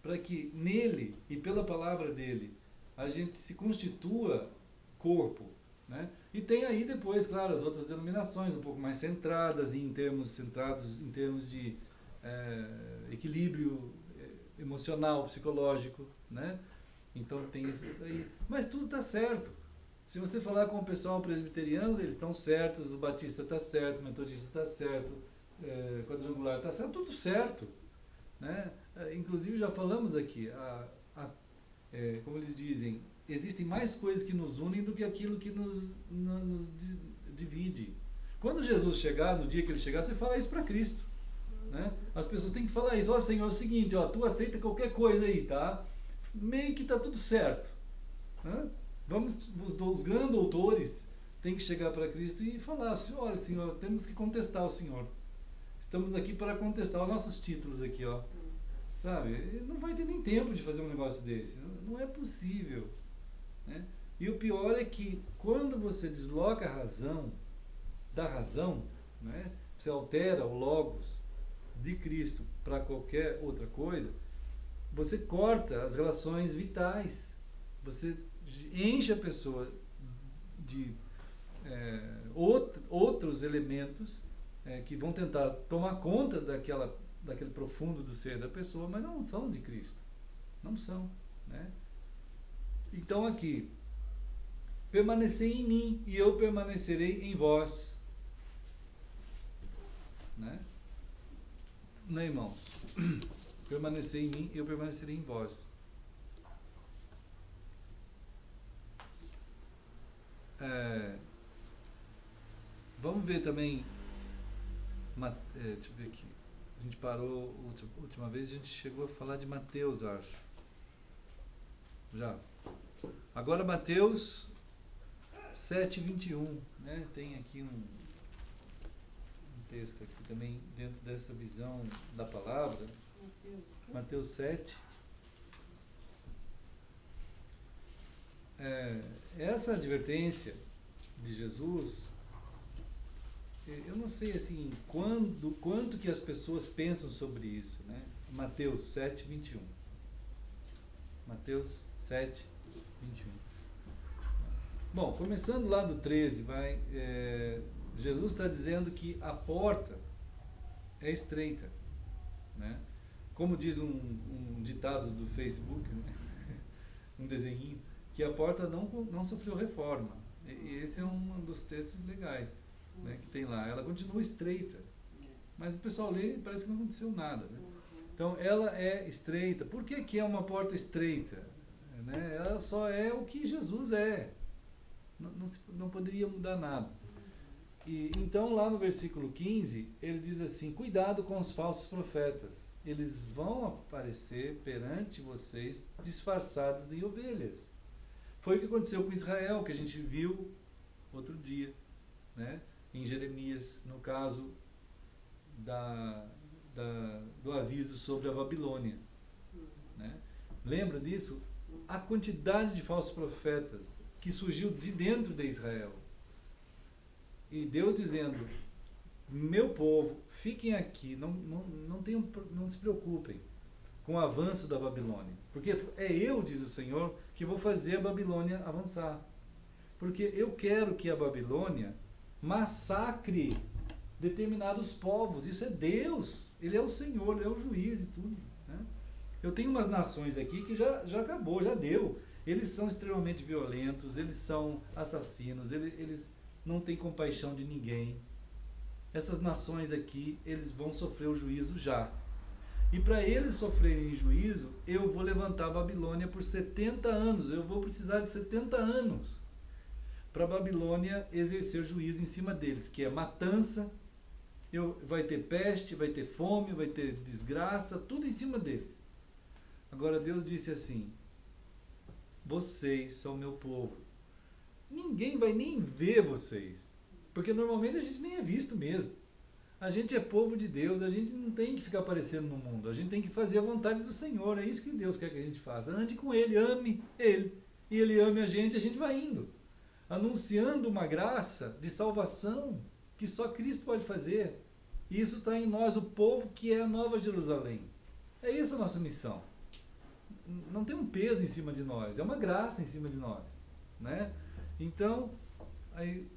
para que nele e pela palavra dele a gente se constitua corpo, né? E tem aí depois, claro, as outras denominações um pouco mais centrados em termos de equilíbrio emocional, psicológico, né? Então tem esses aí, mas tudo está certo. Se você falar com o pessoal presbiteriano, eles estão certos, o batista está certo, o metodista está certo, quadrangular está certo, tudo certo, né? Inclusive já falamos aqui, como eles dizem, existem mais coisas que nos unem do que aquilo que nos divide. Quando Jesus chegar, no dia que ele chegar, você fala isso para Cristo, né? As pessoas têm que falar isso, Senhor, é o seguinte, tu aceita qualquer coisa aí, tá? Meio que está tudo certo, né? Os grandes doutores têm que chegar para Cristo e falar, olha, Senhor, temos que contestar o Senhor. Estamos aqui para contestar os nossos títulos aqui, ó. Sabe? Não vai ter nem tempo de fazer um negócio desse. Não é possível, né? E o pior é que quando você desloca a razão da razão, né, você altera o logos de Cristo para qualquer outra coisa, você corta as relações vitais. Você enche a pessoa de outros elementos que vão tentar tomar conta daquele profundo do ser da pessoa, mas não são de Cristo. Não são, né? Então aqui, permanecei em mim e eu permanecerei em vós. Né? Né, irmãos? Permanecei em mim e eu permanecerei em vós. Vamos ver também, deixa eu ver aqui, a gente parou, última vez a gente chegou a falar de Mateus, acho. Já. Agora Mateus 7:21, né? Tem aqui um texto aqui também dentro dessa visão da palavra. Mateus 7. Essa advertência de Jesus, eu não sei assim quanto que as pessoas pensam sobre isso, né? Mateus 7:21. Mateus 7:21. Bom, começando lá do 13, Jesus está dizendo que a porta é estreita, né? Como diz um ditado do Facebook, né? Um desenhinho, que a porta não sofreu reforma. E esse é um dos textos legais, né, que tem lá. Ela continua estreita, mas o pessoal lê e parece que não aconteceu nada, né? Então ela é estreita. Por que é uma porta estreita? Né? Ela só é o que Jesus é. Não poderia mudar nada. E então lá no versículo 15 ele diz assim: cuidado com os falsos profetas, eles vão aparecer perante vocês disfarçados de ovelhas. Foi o que aconteceu com Israel, que a gente viu outro dia, né? Em Jeremias, no caso do aviso sobre a Babilônia, né? Lembra disso? A quantidade de falsos profetas que surgiu de dentro de Israel. E Deus dizendo: meu povo, fiquem aqui, não se preocupem com o avanço da Babilônia. Porque é eu, diz o Senhor, que vou fazer a Babilônia avançar. Porque eu quero que a Babilônia massacre determinados povos. Isso é Deus. Ele é o Senhor, Ele é o juiz de tudo, né? Eu tenho umas nações aqui que já acabou, já deu. Eles são extremamente violentos, eles são assassinos, eles não têm compaixão de ninguém. Essas nações aqui, eles vão sofrer o juízo já. E para eles sofrerem juízo, eu vou levantar a Babilônia por 70 anos. Eu vou precisar de 70 anos para a Babilônia exercer juízo em cima deles, que é matança, vai ter peste, vai ter fome, vai ter desgraça, tudo em cima deles. Agora Deus disse assim: vocês são meu povo. Ninguém vai nem ver vocês, porque normalmente a gente nem é visto mesmo. A gente é povo de Deus, a gente não tem que ficar aparecendo no mundo, a gente tem que fazer a vontade do Senhor. É isso que Deus quer que a gente faça. Ande com Ele, ame Ele, e Ele ame a gente vai indo, anunciando uma graça de salvação que só Cristo pode fazer. E isso está em nós, o povo que é a Nova Jerusalém. É isso a nossa missão. Não tem um peso em cima de nós, é uma graça em cima de nós, né? Então, aí,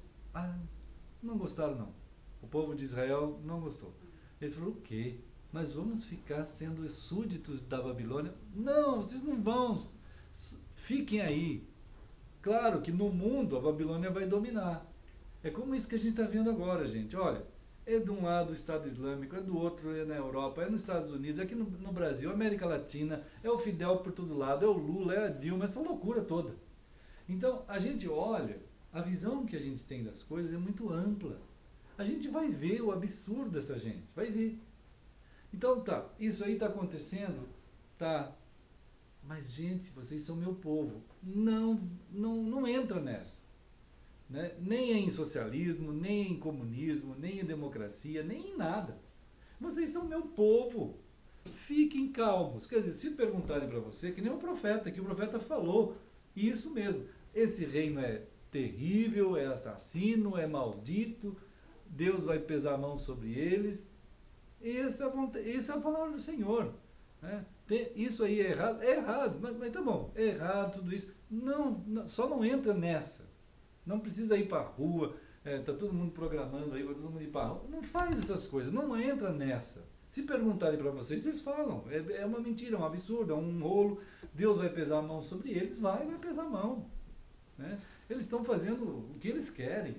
não gostaram não. O povo de Israel não gostou. Eles falaram: o quê? Nós vamos ficar sendo súditos da Babilônia? Não, vocês não vão. Fiquem aí. Claro que no mundo a Babilônia vai dominar. É como isso que a gente está vendo agora, gente. Olha, é de um lado o Estado Islâmico, é do outro é na Europa, é nos Estados Unidos, é aqui no Brasil, América Latina, é o Fidel por todo lado, é o Lula, é a Dilma, essa loucura toda. Então, a gente olha, a visão que a gente tem das coisas é muito ampla. A gente vai ver o absurdo dessa gente, vai ver. Então tá, isso aí está acontecendo, tá. Mas gente, vocês são meu povo. Não entra nessa, né? Nem em socialismo, nem em comunismo, nem em democracia, nem em nada. Vocês são meu povo. Fiquem calmos. Quer dizer, se perguntarem para você, que nem o profeta, que o profeta falou, isso mesmo. Esse reino é terrível, é assassino, é maldito. Deus vai pesar a mão sobre eles. Essa é a palavra do Senhor. Né? Isso aí é errado? É errado, mas tá bom, é errado tudo isso. Só não entra nessa. Não precisa ir para a rua, tá todo mundo programando aí, vai todo mundo ir para a rua. Não faz essas coisas, não entra nessa. Se perguntarem para vocês, vocês falam. É uma mentira, é um absurdo, é um rolo. Deus vai pesar a mão sobre eles, vai pesar a mão. Né? Eles estão fazendo o que eles querem.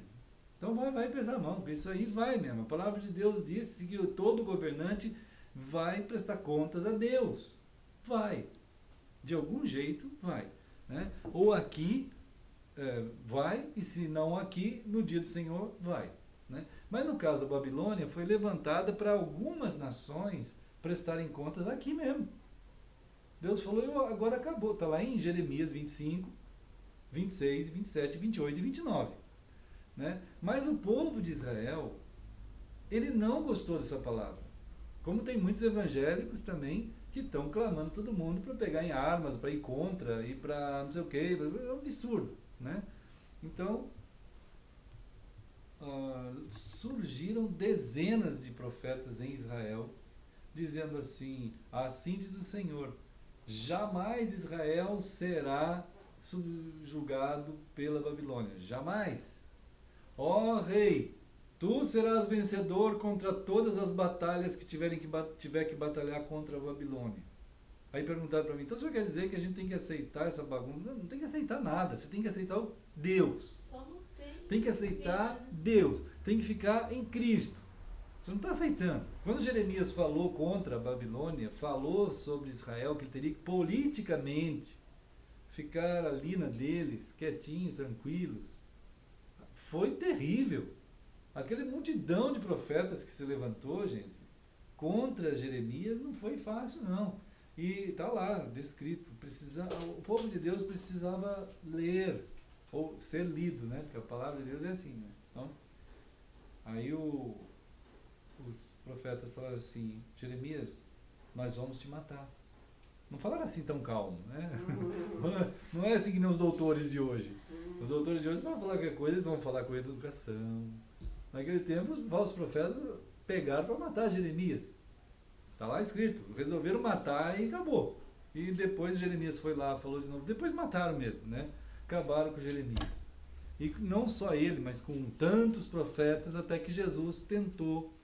Então vai pesar a mão, porque isso aí vai mesmo. A palavra de Deus diz que todo governante vai prestar contas a Deus. Vai. De algum jeito, vai. Né? Ou aqui vai, e se não aqui, no dia do Senhor, vai. Né? Mas no caso da Babilônia, foi levantada para algumas nações prestarem contas aqui mesmo. Deus falou, agora acabou. Está lá em Jeremias 25, 26, 27, 28 e 29. Né? Mas o povo de Israel, ele não gostou dessa palavra. Como tem muitos evangélicos também que estão clamando todo mundo para pegar em armas, para ir contra, e para não sei o que, é um absurdo. Né? Então, surgiram dezenas de profetas em Israel, dizendo assim, assim diz o Senhor, jamais Israel será subjugado pela Babilônia, jamais. Ó rei, tu serás vencedor contra todas as batalhas que tiver que batalhar contra a Babilônia. Aí perguntaram para mim, então o senhor quer dizer que a gente tem que aceitar essa bagunça? Não tem que aceitar nada, você tem que aceitar o Deus. Só não Tem que aceitar Deus, tem que ficar em Cristo. Você não está aceitando. Quando Jeremias falou contra a Babilônia, falou sobre Israel, que ele teria que politicamente ficar ali na deles, quietinho, tranquilos, foi terrível. Aquela multidão de profetas que se levantou, gente, contra Jeremias, não foi fácil, não. E está lá, descrito. O povo de Deus precisava ler, ou ser lido, né? Porque a palavra de Deus é assim, né? Então, aí os profetas falaram assim, Jeremias, nós vamos te matar. Não falaram assim tão calmo, né? Não é assim que nem os doutores de hoje. Os doutores de hoje vão falar qualquer coisa, eles vão falar com educação. Naquele tempo, os falsos profetas pegaram para matar Jeremias. Está lá escrito, resolveram matar e acabou. E depois Jeremias foi lá, falou de novo, depois mataram mesmo, né? Acabaram com Jeremias. E não só ele, mas com tantos profetas, até que Jesus tentou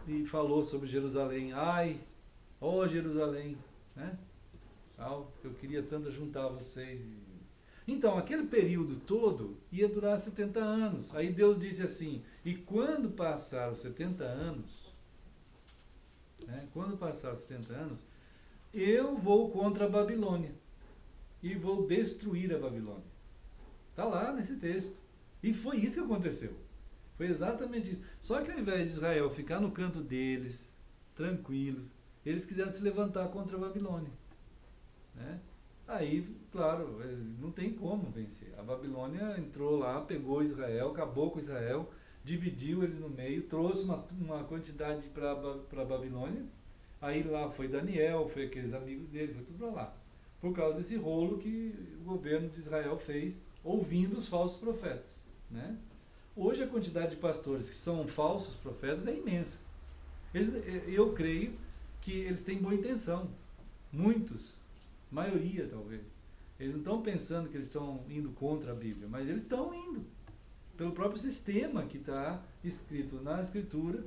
e falou sobre Jerusalém. Ai, ó Jerusalém, né? Eu queria tanto juntar vocês. Então, aquele período todo ia durar 70 anos. Aí Deus disse assim, e quando passar os 70 anos, né, quando passar os 70 anos, eu vou contra a Babilônia e vou destruir a Babilônia. Está lá nesse texto. E foi isso que aconteceu. Foi exatamente isso. Só que ao invés de Israel ficar no canto deles, tranquilos, eles quiseram se levantar contra a Babilônia. Né? Aí, claro, não tem como vencer. A Babilônia entrou lá, pegou Israel, acabou com Israel, dividiu eles no meio, trouxe uma quantidade para a Babilônia. Aí lá foi Daniel, foi aqueles amigos dele, foi tudo para lá. Por causa desse rolo que o governo de Israel fez, ouvindo os falsos profetas. Né? Hoje a quantidade de pastores que são falsos profetas é imensa. Eu creio que eles têm boa intenção. Muitos, maioria talvez. Eles não estão pensando que eles estão indo contra a Bíblia, mas eles estão indo. Pelo próprio sistema que está escrito na Escritura.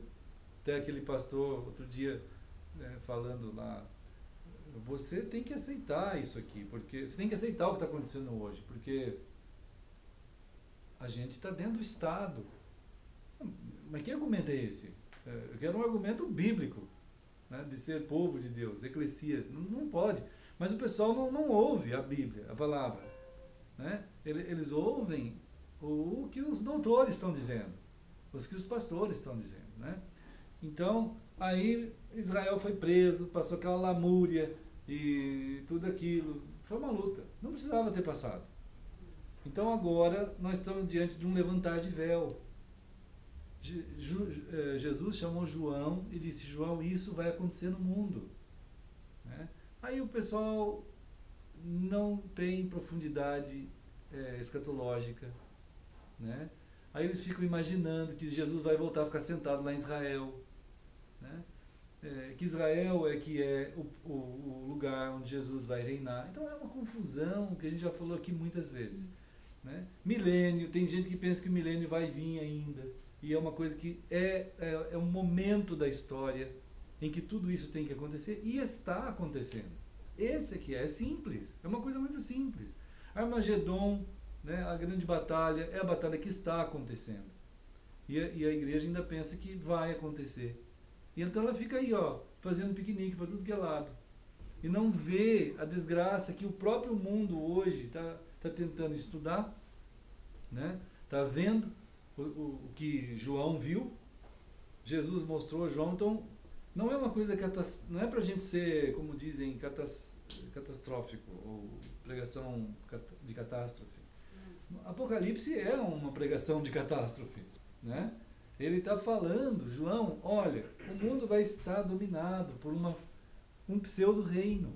Até aquele pastor, outro dia, falando lá, você tem que aceitar isso aqui, porque você tem que aceitar o que está acontecendo hoje, porque a gente está dentro do Estado. Mas que argumento é esse? Eu quero um argumento bíblico, né, de ser povo de Deus, eclesia. Não pode. Mas o pessoal não ouve a Bíblia, a palavra. Né? Eles ouvem o que os doutores estão dizendo, os que os pastores estão dizendo. Né? Então, aí Israel foi preso, passou aquela lamúria e tudo aquilo. Foi uma luta. Não precisava ter passado. Então agora nós estamos diante de um levantar de véu. Jesus chamou João e disse, João, isso vai acontecer no mundo. Né? Aí o pessoal não tem profundidade escatológica. Né? Aí eles ficam imaginando que Jesus vai voltar a ficar sentado lá em Israel, né? Que Israel é o lugar onde Jesus vai reinar. Então é uma confusão que a gente já falou aqui muitas vezes, né? Milênio, tem gente que pensa que o milênio vai vir ainda, e é uma coisa que é um momento da história em que tudo isso tem que acontecer, e está acontecendo. Esse aqui é simples, é uma coisa muito simples. Armagedon, né, a grande batalha, é a batalha que está acontecendo. E a igreja ainda pensa que vai acontecer. E então ela fica aí, fazendo piquenique para tudo que é lado. E não vê a desgraça que o próprio mundo hoje está tentando estudar, né? Está vendo o que João viu, Jesus mostrou a João. Então não é uma coisa não é para a gente ser, como dizem, catastrófico, ou pregação de catástrofe. Apocalipse é uma pregação de catástrofe, né? Ele está falando, João, olha, o mundo vai estar dominado por um pseudo-reino,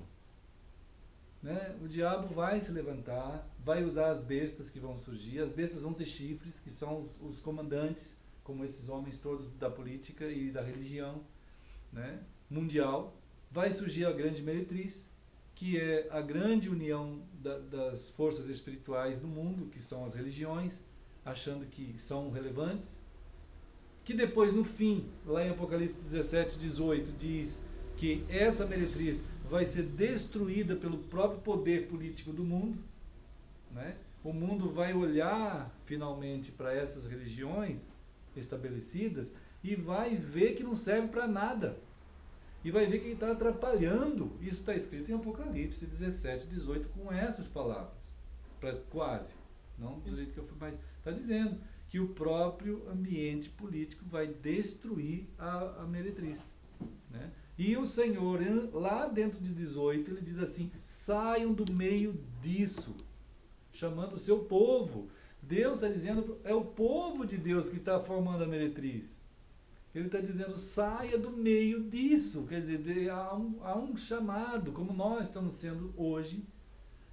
né? O diabo vai se levantar, vai usar as bestas que vão surgir, as bestas vão ter chifres, que são os comandantes, como esses homens todos da política e da religião, né, mundial. Vai surgir a grande meretriz, que é a grande união das forças espirituais do mundo, que são as religiões, achando que são relevantes, que depois, no fim, lá em Apocalipse 17, 18, diz que essa meretriz vai ser destruída pelo próprio poder político do mundo, né? O mundo vai olhar finalmente para essas religiões estabelecidas e vai ver que não serve para nada. E vai ver que está atrapalhando. Isso está escrito em Apocalipse 17, 18, com essas palavras. Quase. Não do jeito que eu fui, mas está dizendo que o próprio ambiente político vai destruir a meretriz, né? E o Senhor, lá dentro de 18, ele diz assim: saiam do meio disso, chamando o seu povo. Deus está dizendo, é o povo de Deus que está formando a meretriz. Ele está dizendo, saia do meio disso. Quer dizer, há um chamado, como nós estamos sendo hoje,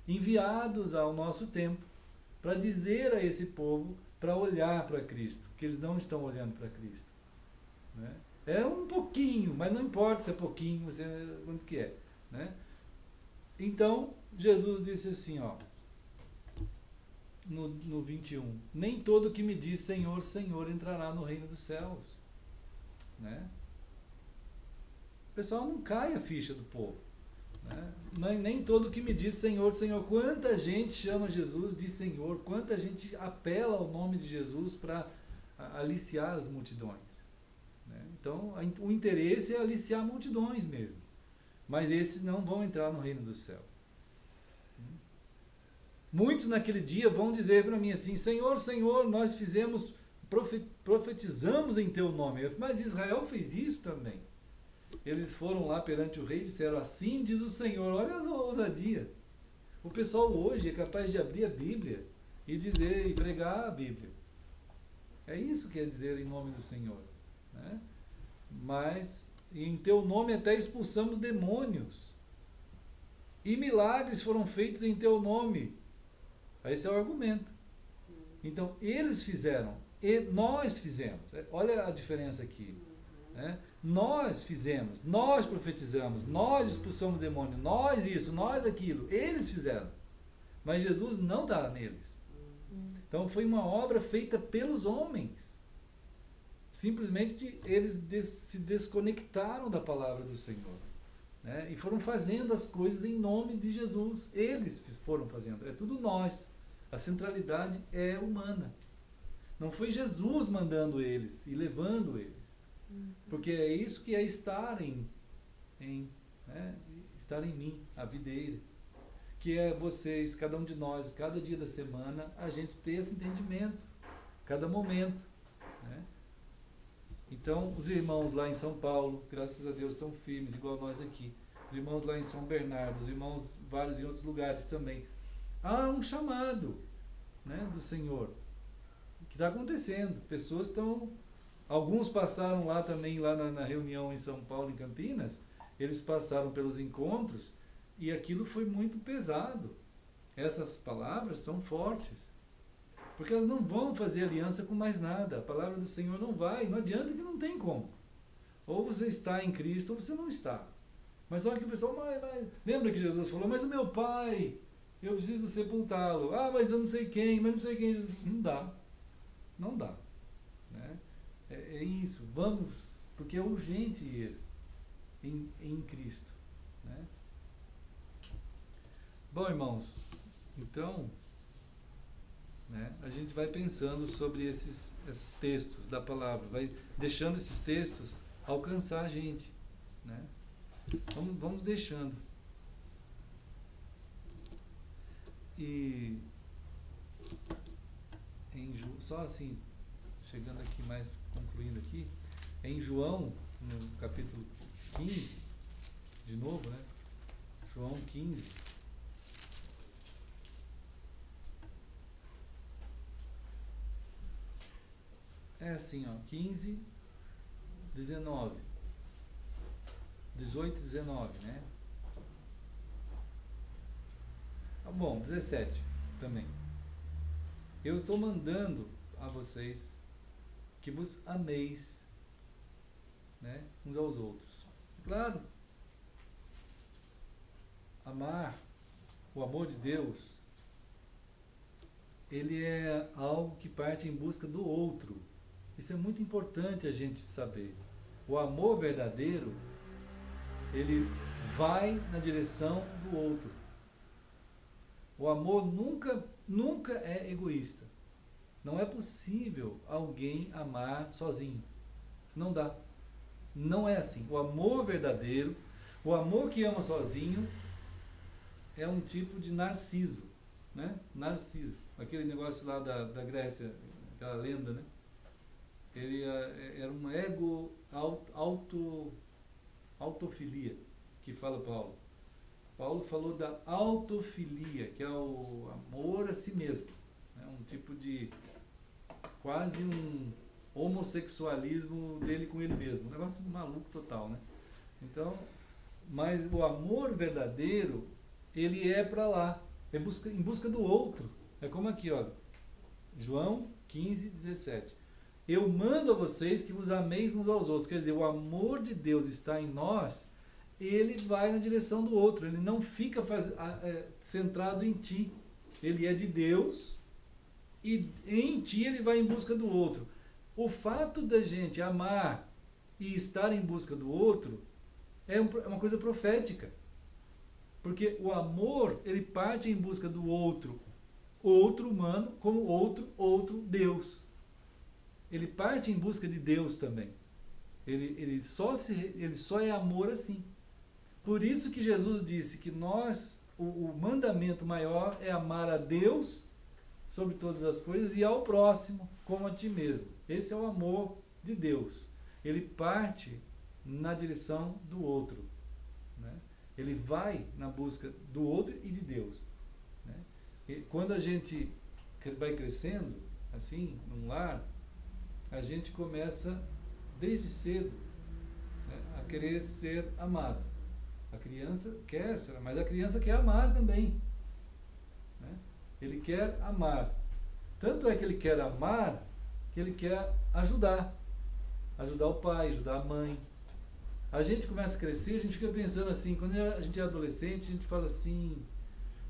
enviados ao nosso tempo, para dizer a esse povo para olhar para Cristo, que eles não estão olhando para Cristo, né? É um pouquinho, mas não importa se é pouquinho, se é quanto que é, né? Então, Jesus disse assim, no 21, nem todo que me diz Senhor, Senhor entrará no reino dos céus, né? O pessoal não cai a ficha do povo, né? Nem todo que me diz Senhor, Senhor. Quanta gente chama Jesus de Senhor, quanta gente apela ao nome de Jesus para aliciar as multidões, né? Então o interesse é aliciar multidões mesmo, mas esses não vão entrar no reino do céu. Muitos naquele dia vão dizer para mim assim: Senhor, Senhor, nós fizemos, profetizamos em teu nome. Mas Israel fez isso também. Eles foram lá perante o rei e disseram: assim diz o Senhor. Olha a ousadia. O pessoal hoje é capaz de abrir a Bíblia e dizer e pregar a Bíblia. É isso que quer dizer em nome do Senhor, né? Mas em teu nome até expulsamos demônios, e milagres foram feitos em teu nome. Esse é o argumento. Então eles fizeram e nós fizemos. Olha a diferença aqui, né? Nós fizemos, nós profetizamos, nós expulsamos demônio, nós isso, nós aquilo. Eles fizeram, mas Jesus não está neles. Então foi uma obra feita pelos homens. Simplesmente eles se desconectaram da palavra do Senhor, né? E foram fazendo as coisas em nome de Jesus. Eles foram fazendo, é tudo nós. A centralidade é humana. Não foi Jesus mandando eles e levando eles. Porque é isso que é estar estar em mim, a videira. Que é vocês, cada um de nós, cada dia da semana, a gente ter esse entendimento, cada momento, né? Então, os irmãos lá em São Paulo, graças a Deus, estão firmes, igual nós aqui. Os irmãos lá em São Bernardo, os irmãos vários em outros lugares também. Há um chamado, né, do Senhor, que está acontecendo. Pessoas estão... Alguns passaram lá também, lá na reunião em São Paulo, em Campinas, eles passaram pelos encontros e aquilo foi muito pesado. Essas palavras são fortes. Porque elas não vão fazer aliança com mais nada. A palavra do Senhor não vai. Não adianta, que não tem como. Ou você está em Cristo ou você não está. Mas olha que o pessoal... Lembra que Jesus falou, mas o meu pai, eu preciso sepultá-lo. Ah, mas eu não sei quem, mas não sei quem. Não dá. Não dá. Né? É isso. Vamos, porque é urgente ir em Cristo. Né? Bom, irmãos, então, né, a gente vai pensando sobre esses textos da palavra, vai deixando esses textos alcançar a gente. Né? Vamos deixando. E só assim, chegando aqui mais, concluindo aqui, em João, no capítulo 15, de novo, né? João 15. É assim, ó, 15, 19. 18 e 19, né? Ah, bom, 17 também. Eu estou mandando a vocês que vos ameis, né, uns aos outros. Claro, amar, o amor de Deus, ele é algo que parte em busca do outro. Isso é muito importante a gente saber. O amor verdadeiro, ele vai na direção do outro. O amor nunca é egoísta. Não é possível alguém amar sozinho. Não dá. Não é assim. O amor verdadeiro, o amor que ama sozinho, é um tipo de narciso. Né? Narciso. Aquele negócio lá da Grécia, aquela lenda, né? Ele era um ego autofilia, que fala Paulo. Paulo falou da autofilia, que é o amor a si mesmo. É um tipo de, quase um homossexualismo dele com ele mesmo. Um negócio maluco total, né? Então, mas o amor verdadeiro, ele é para lá, é em busca do outro. É como aqui, ó, João 15, 17. Eu mando a vocês que vos ameis uns aos outros. Quer dizer, o amor de Deus está em nós, ele vai na direção do outro. Ele não fica centrado em ti. Ele é de Deus e em ti ele vai em busca do outro. O fato da gente amar e estar em busca do outro é uma coisa profética. Porque o amor, ele parte em busca do outro humano, como outro Deus. Ele parte em busca de Deus também. Ele só é amor assim. Por isso que Jesus disse que o mandamento maior é amar a Deus sobre todas as coisas e ao próximo como a ti mesmo. Esse é o amor de Deus. Ele parte na direção do outro. Né? Ele vai na busca do outro e de Deus. Né? E quando a gente vai crescendo, assim, num lar, a gente começa desde cedo, né, a querer ser amado. A criança quer ser, mas a criança quer amar também. Né? Ele quer amar. Tanto é que ele quer amar, que ele quer ajudar. Ajudar o pai, ajudar a mãe. A gente começa a crescer, a gente fica pensando assim, quando a gente é adolescente, a gente fala assim,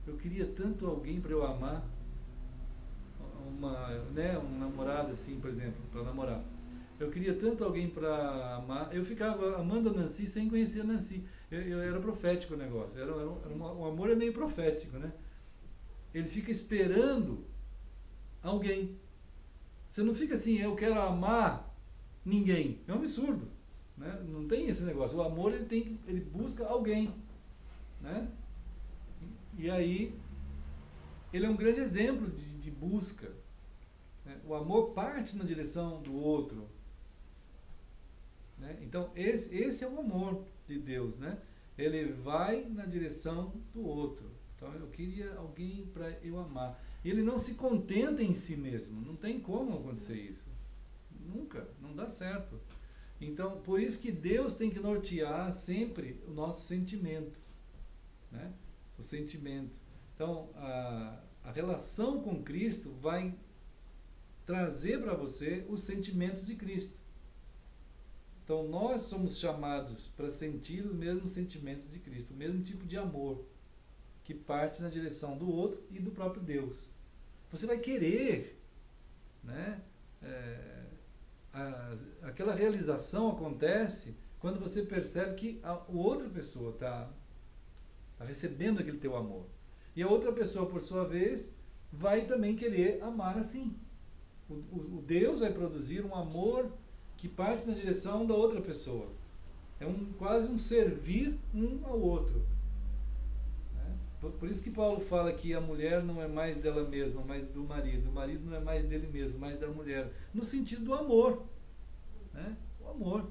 eu queria tanto alguém para eu amar. Um namorado assim, por exemplo, para namorar. Eu queria tanto alguém para amar. Eu ficava amando a Nancy sem conhecer a Nancy. Eu era profético o negócio. O amor é meio profético, né? Ele fica esperando alguém. Você não fica assim, eu quero amar ninguém. É um absurdo, né? Não tem esse negócio. O amor ele busca alguém, né? E aí ele é um grande exemplo de busca. Né? O amor parte na direção do outro. Né? Então, esse é o amor de Deus. Né? Ele vai na direção do outro. Então, eu queria alguém para eu amar. Ele não se contenta em si mesmo. Não tem como acontecer isso. Nunca. Não dá certo. Então, por isso que Deus tem que nortear sempre o nosso sentimento. Né? O sentimento. Então, a relação com Cristo vai trazer para você os sentimentos de Cristo. Então nós somos chamados para sentir os mesmos sentimentos de Cristo, o mesmo tipo de amor que parte na direção do outro e do próprio Deus. Você vai querer, né? Aquela realização acontece quando você percebe que a outra pessoa está recebendo aquele teu amor. E a outra pessoa, por sua vez, vai também querer amar assim. O Deus vai produzir um amor que parte na direção da outra pessoa. É quase um servir um ao outro. Né? Por isso que Paulo fala que a mulher não é mais dela mesma, mas do marido. O marido não é mais dele mesmo, mas da mulher. No sentido do amor. Né? O amor.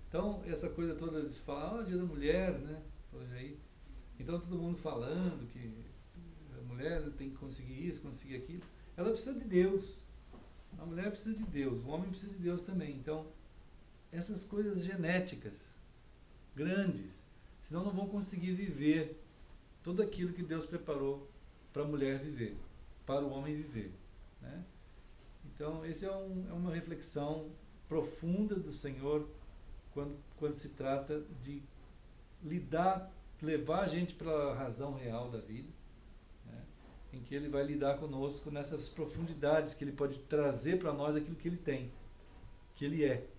Então, essa coisa toda de falar, dia da mulher, né? Hoje aí. Então, todo mundo falando que a mulher tem que conseguir isso, conseguir aquilo. Ela precisa de Deus. A mulher precisa de Deus. O homem precisa de Deus também. Então, essas coisas genéticas, grandes, senão não vão conseguir viver tudo aquilo que Deus preparou para a mulher viver, para o homem viver. Né? Então, essa é uma reflexão profunda do Senhor quando se trata de levar a gente para a razão real da vida, né? Em que Ele vai lidar conosco nessas profundidades, que Ele pode trazer para nós aquilo que Ele tem, que Ele é,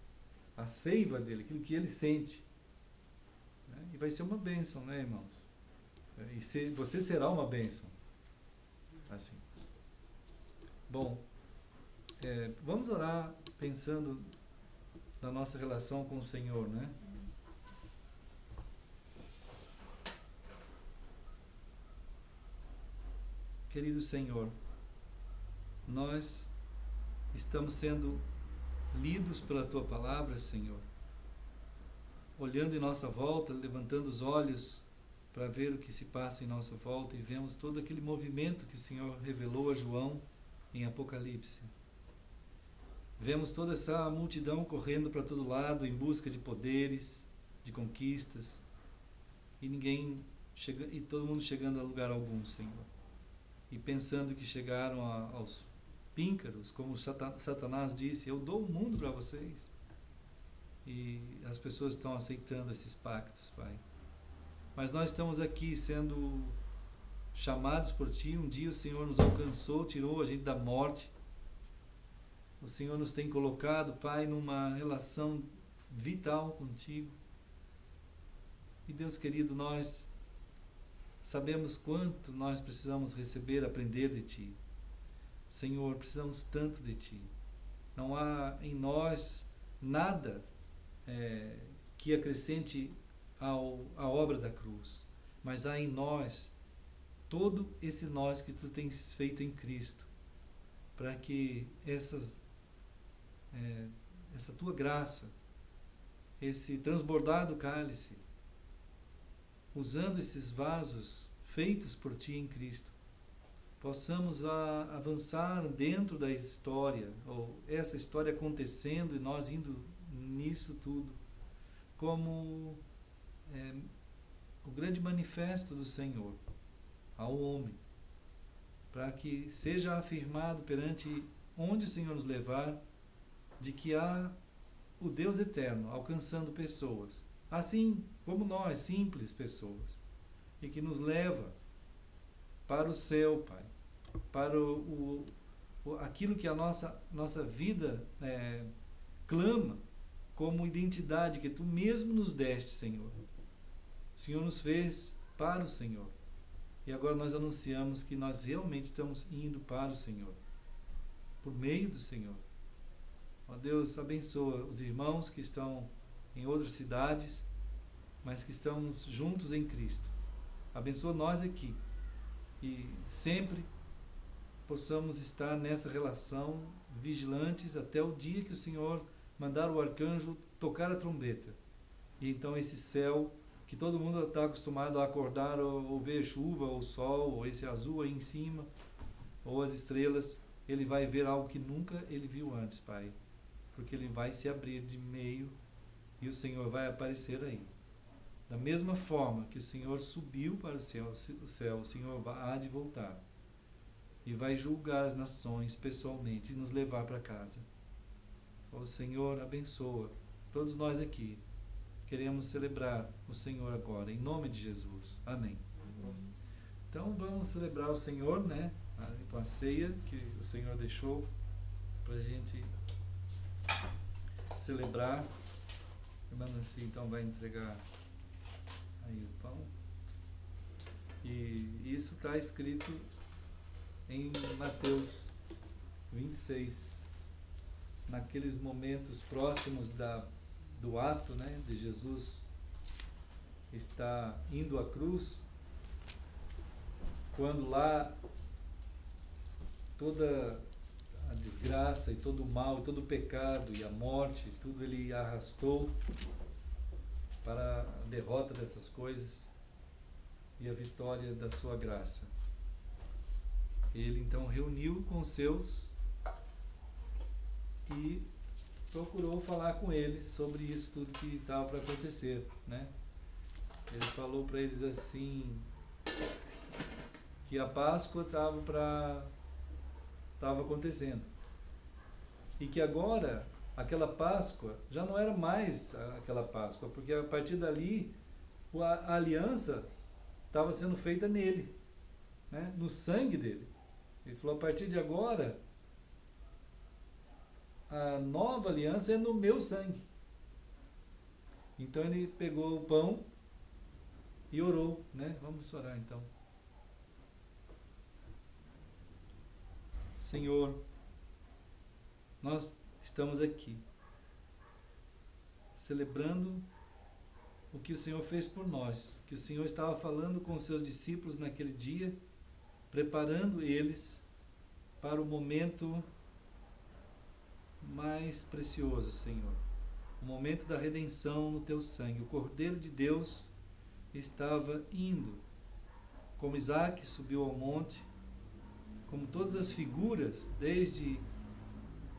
a seiva dEle, aquilo que Ele sente. Né? E vai ser uma bênção, né, irmãos? E você será uma bênção. Assim. Bom, vamos orar pensando na nossa relação com o Senhor, né? Querido Senhor, nós estamos sendo lidos pela Tua Palavra, Senhor, olhando em nossa volta, levantando os olhos para ver o que se passa em nossa volta e vemos todo aquele movimento que o Senhor revelou a João em Apocalipse. Vemos toda essa multidão correndo para todo lado em busca de poderes, de conquistas, e todo mundo chegando a lugar algum, Senhor. E pensando que chegaram aos píncaros, como Satanás disse, eu dou o mundo para vocês. E as pessoas estão aceitando esses pactos, Pai. Mas nós estamos aqui sendo chamados por Ti. Um dia o Senhor nos alcançou, tirou a gente da morte. O Senhor nos tem colocado, Pai, numa relação vital contigo. E Deus querido, nós sabemos quanto nós precisamos receber, aprender de Ti. Senhor, precisamos tanto de Ti. Não há em nós nada que acrescente à obra da cruz, mas há em nós todo esse nós que Tu tens feito em Cristo, para que essa Tua graça, esse transbordado cálice, usando esses vasos feitos por Ti em Cristo, possamos avançar dentro da história, ou essa história acontecendo e nós indo nisso tudo, como o grande manifesto do Senhor ao homem, para que seja afirmado perante onde o Senhor nos levar, de que há o Deus eterno alcançando pessoas, assim como nós, simples pessoas, e que nos leva para o céu, Pai, para aquilo que a nossa vida clama como identidade que Tu mesmo nos deste, Senhor. O Senhor nos fez para o Senhor. E agora nós anunciamos que nós realmente estamos indo para o Senhor, por meio do Senhor. Ó Deus, abençoa os irmãos que estão em outras cidades, mas que estamos juntos em Cristo. Abençoa nós aqui e sempre possamos estar nessa relação, vigilantes até o dia que o Senhor mandar o arcanjo tocar a trombeta. E então esse céu que todo mundo está acostumado a acordar ou ver chuva, ou sol, ou esse azul aí em cima, ou as estrelas, ele vai ver algo que nunca ele viu antes, Pai. Porque ele vai se abrir de meio e o Senhor vai aparecer aí. Da mesma forma que o Senhor subiu para o céu, o Senhor há de voltar. e vai julgar as nações pessoalmente e nos levar para casa. Ó Senhor, abençoa todos nós aqui. Queremos celebrar o Senhor agora, em nome de Jesus. Amém. Então vamos celebrar o Senhor, né? Com a ceia que o Senhor deixou para a gente celebrar. A irmã Nancy então vai entregar aí o pão. E isso está escrito em Mateus 26, naqueles momentos próximos do ato, né, de Jesus está indo à cruz, quando lá toda a desgraça e todo o mal, todo o pecado e a morte, tudo ele arrastou para a derrota dessas coisas e a vitória da sua graça. Ele então reuniu com os seus e procurou falar com eles sobre isso tudo que estava para acontecer, né? Ele falou para eles assim, que a Páscoa estava acontecendo e que agora aquela Páscoa já não era mais aquela Páscoa, porque a partir dali a aliança estava sendo feita nele, né? No sangue dele. Ele falou, a partir de agora a nova aliança é no meu sangue. Então ele pegou o pão e orou, né? Vamos orar então. Senhor, nós estamos aqui celebrando o que o Senhor fez por nós, que o Senhor estava falando com os seus discípulos naquele dia, preparando eles para o momento mais precioso, Senhor, o momento da redenção no teu sangue. O Cordeiro de Deus estava indo, como Isaac subiu ao monte, como todas as figuras, desde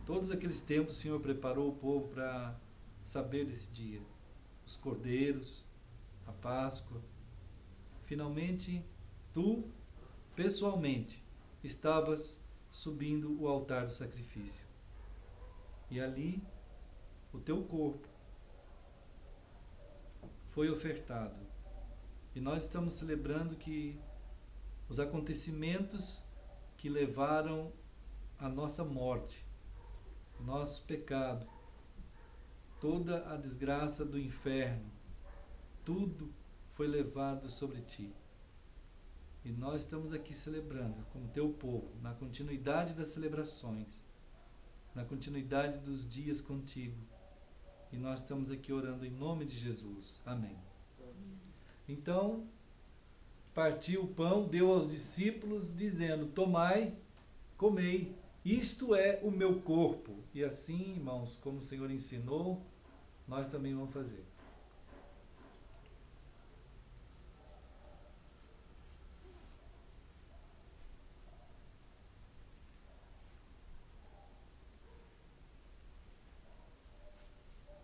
todos aqueles tempos, o Senhor preparou o povo para saber desse dia. Os cordeiros, a Páscoa. Finalmente, tu, pessoalmente, estavas subindo o altar do sacrifício. E ali, o teu corpo foi ofertado. E nós estamos celebrando que os acontecimentos que levaram à nossa morte, nosso pecado, toda a desgraça do inferno, tudo foi levado sobre ti. E nós estamos aqui celebrando como teu povo, na continuidade das celebrações, na continuidade dos dias contigo. E nós estamos aqui orando em nome de Jesus. Amém. Então, partiu o pão, deu aos discípulos, dizendo, tomai, comei, isto é o meu corpo. E assim, irmãos, como o Senhor ensinou, nós também vamos fazer.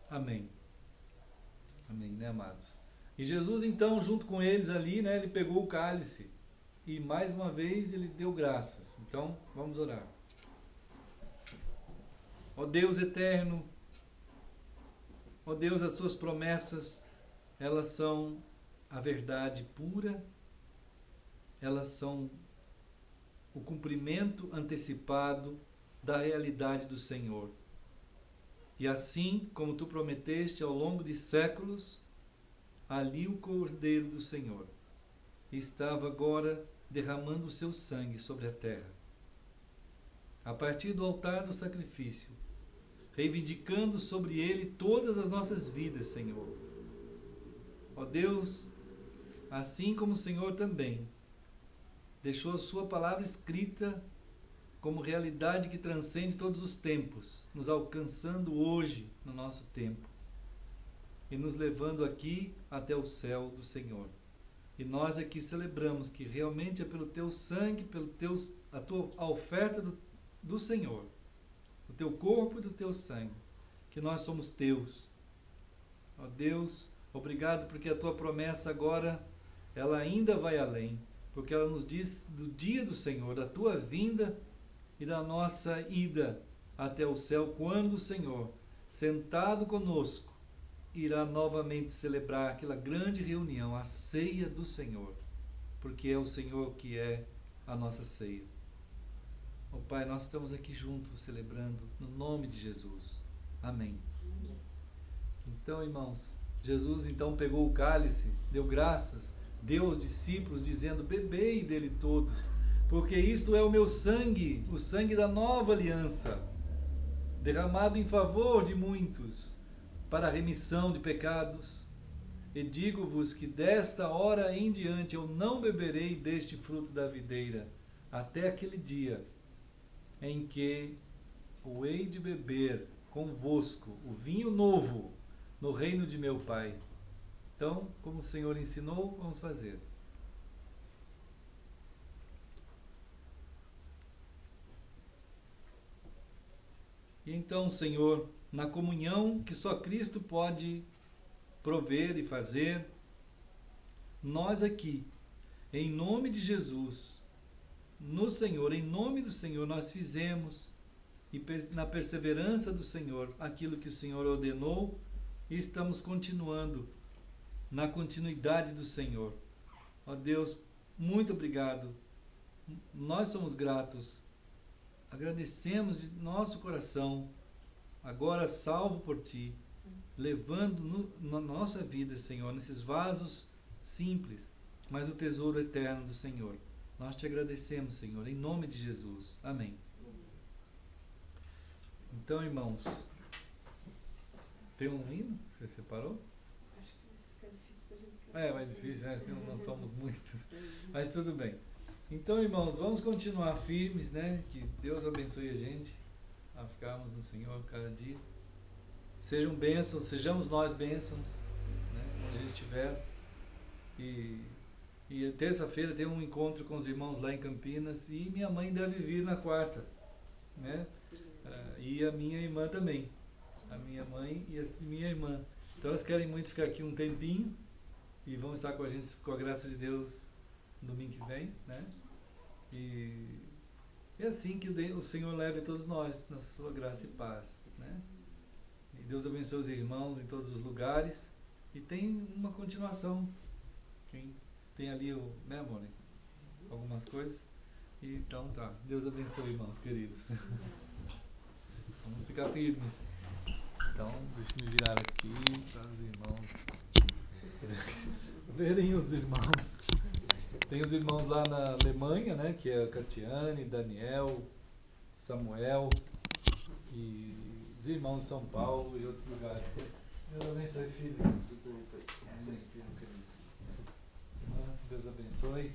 Amém. Amém, né, amados? E Jesus, então, junto com eles ali, né, ele pegou o cálice e mais uma vez ele deu graças. Então, vamos orar. Ó Deus eterno, ó Deus, as tuas promessas, elas são a verdade pura, elas são o cumprimento antecipado da realidade do Senhor. E assim como tu prometeste ao longo de séculos, ali o Cordeiro do Senhor estava agora derramando o seu sangue sobre a terra. A partir do altar do sacrifício, reivindicando sobre ele todas as nossas vidas, Senhor. Ó Deus, assim como o Senhor também deixou a sua palavra escrita como realidade que transcende todos os tempos, nos alcançando hoje no nosso tempo e nos levando aqui até o céu do Senhor. E nós aqui celebramos que realmente é pelo teu sangue, a oferta do Senhor, do teu corpo e do teu sangue, que nós somos teus. Ó Deus, obrigado porque a tua promessa agora, ela ainda vai além. porque ela nos diz do dia do Senhor, da tua vinda e da nossa ida até o céu, quando o Senhor, sentado conosco, irá novamente celebrar aquela grande reunião, a ceia do Senhor, porque é o Senhor que é a nossa ceia. Ó Pai, nós estamos aqui juntos celebrando no nome de Jesus. Amém. Então, irmãos, Jesus então pegou o cálice, deu graças, deu aos discípulos, dizendo: bebei dele todos, porque isto é o meu sangue, o sangue da nova aliança, derramado em favor de muitos, para a remissão de pecados. E digo-vos que desta hora em diante eu não beberei deste fruto da videira, até aquele dia em que o hei de beber convosco o vinho novo no reino de meu Pai. Então, como o Senhor ensinou, vamos fazer. E então, Senhor, na comunhão que só Cristo pode prover e fazer, nós aqui, em nome de Jesus, no Senhor, em nome do Senhor, nós fizemos, e na perseverança do Senhor, aquilo que o Senhor ordenou, e estamos continuando na continuidade do Senhor. Ó Deus, muito obrigado. Nós somos gratos. Agradecemos de nosso coração, agora salvo por Ti, levando na nossa vida, Senhor, nesses vasos simples, mas o tesouro eterno do Senhor. Nós Te agradecemos, Senhor, em nome de Jesus. Amém. Então, irmãos, tem um hino que você separou? Acho que isso fica difícil pra gente cantar. É mais difícil, né? Não somos muitos, mas tudo bem. Então, irmãos, vamos continuar firmes, né? Que Deus abençoe a gente a ficarmos no Senhor cada dia. Sejam bênçãos, sejamos nós bênçãos, né? Onde a gente estiver. E terça-feira tem um encontro com os irmãos lá em Campinas, e minha mãe deve vir na quarta, né? E a minha irmã também. A minha mãe e a minha irmã. Então elas querem muito ficar aqui um tempinho e vão estar com a gente, com a graça de Deus, no domingo que vem, né? E é assim que o Senhor leve todos nós na sua graça e paz, né? E Deus abençoe os irmãos em todos os lugares. E tem uma continuação. Tem ali, né, amor? Algumas coisas. E, então tá. Deus abençoe, irmãos queridos. Vamos ficar firmes. Então, deixa eu me virar aqui para os irmãos verem os irmãos. Tem os irmãos lá na Alemanha, né? Que é a Catiane, Daniel, Samuel e os irmãos de São Paulo e outros lugares. Deus abençoe, filho. Deus abençoe.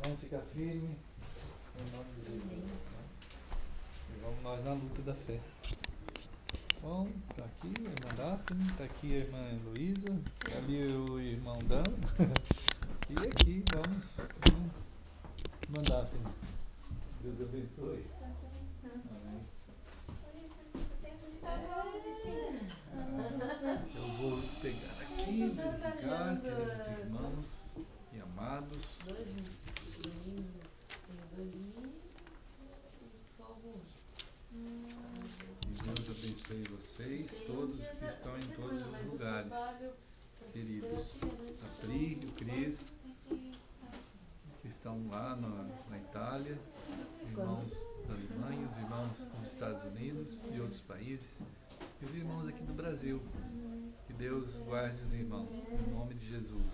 Vamos ficar firme em nome de Jesus. E vamos nós na luta da fé. Bom, tá aqui a irmã Daphne, tá aqui a irmã Heloísa, tá ali o irmão Dan. E aqui vamos mandar, filho. Deus abençoe. Amém. Eu vou pegar aqui, verificar, queridos irmãos e amados. Dois meninos, tem 2 meninos e alguns. E Deus abençoe vocês, todos que estão em todos os lugares, queridos. A Pri, o Cris, que estão lá na Itália, os irmãos da Alemanha, os irmãos dos Estados Unidos, de outros países, e os irmãos aqui do Brasil. Que Deus guarde os irmãos, em nome de Jesus.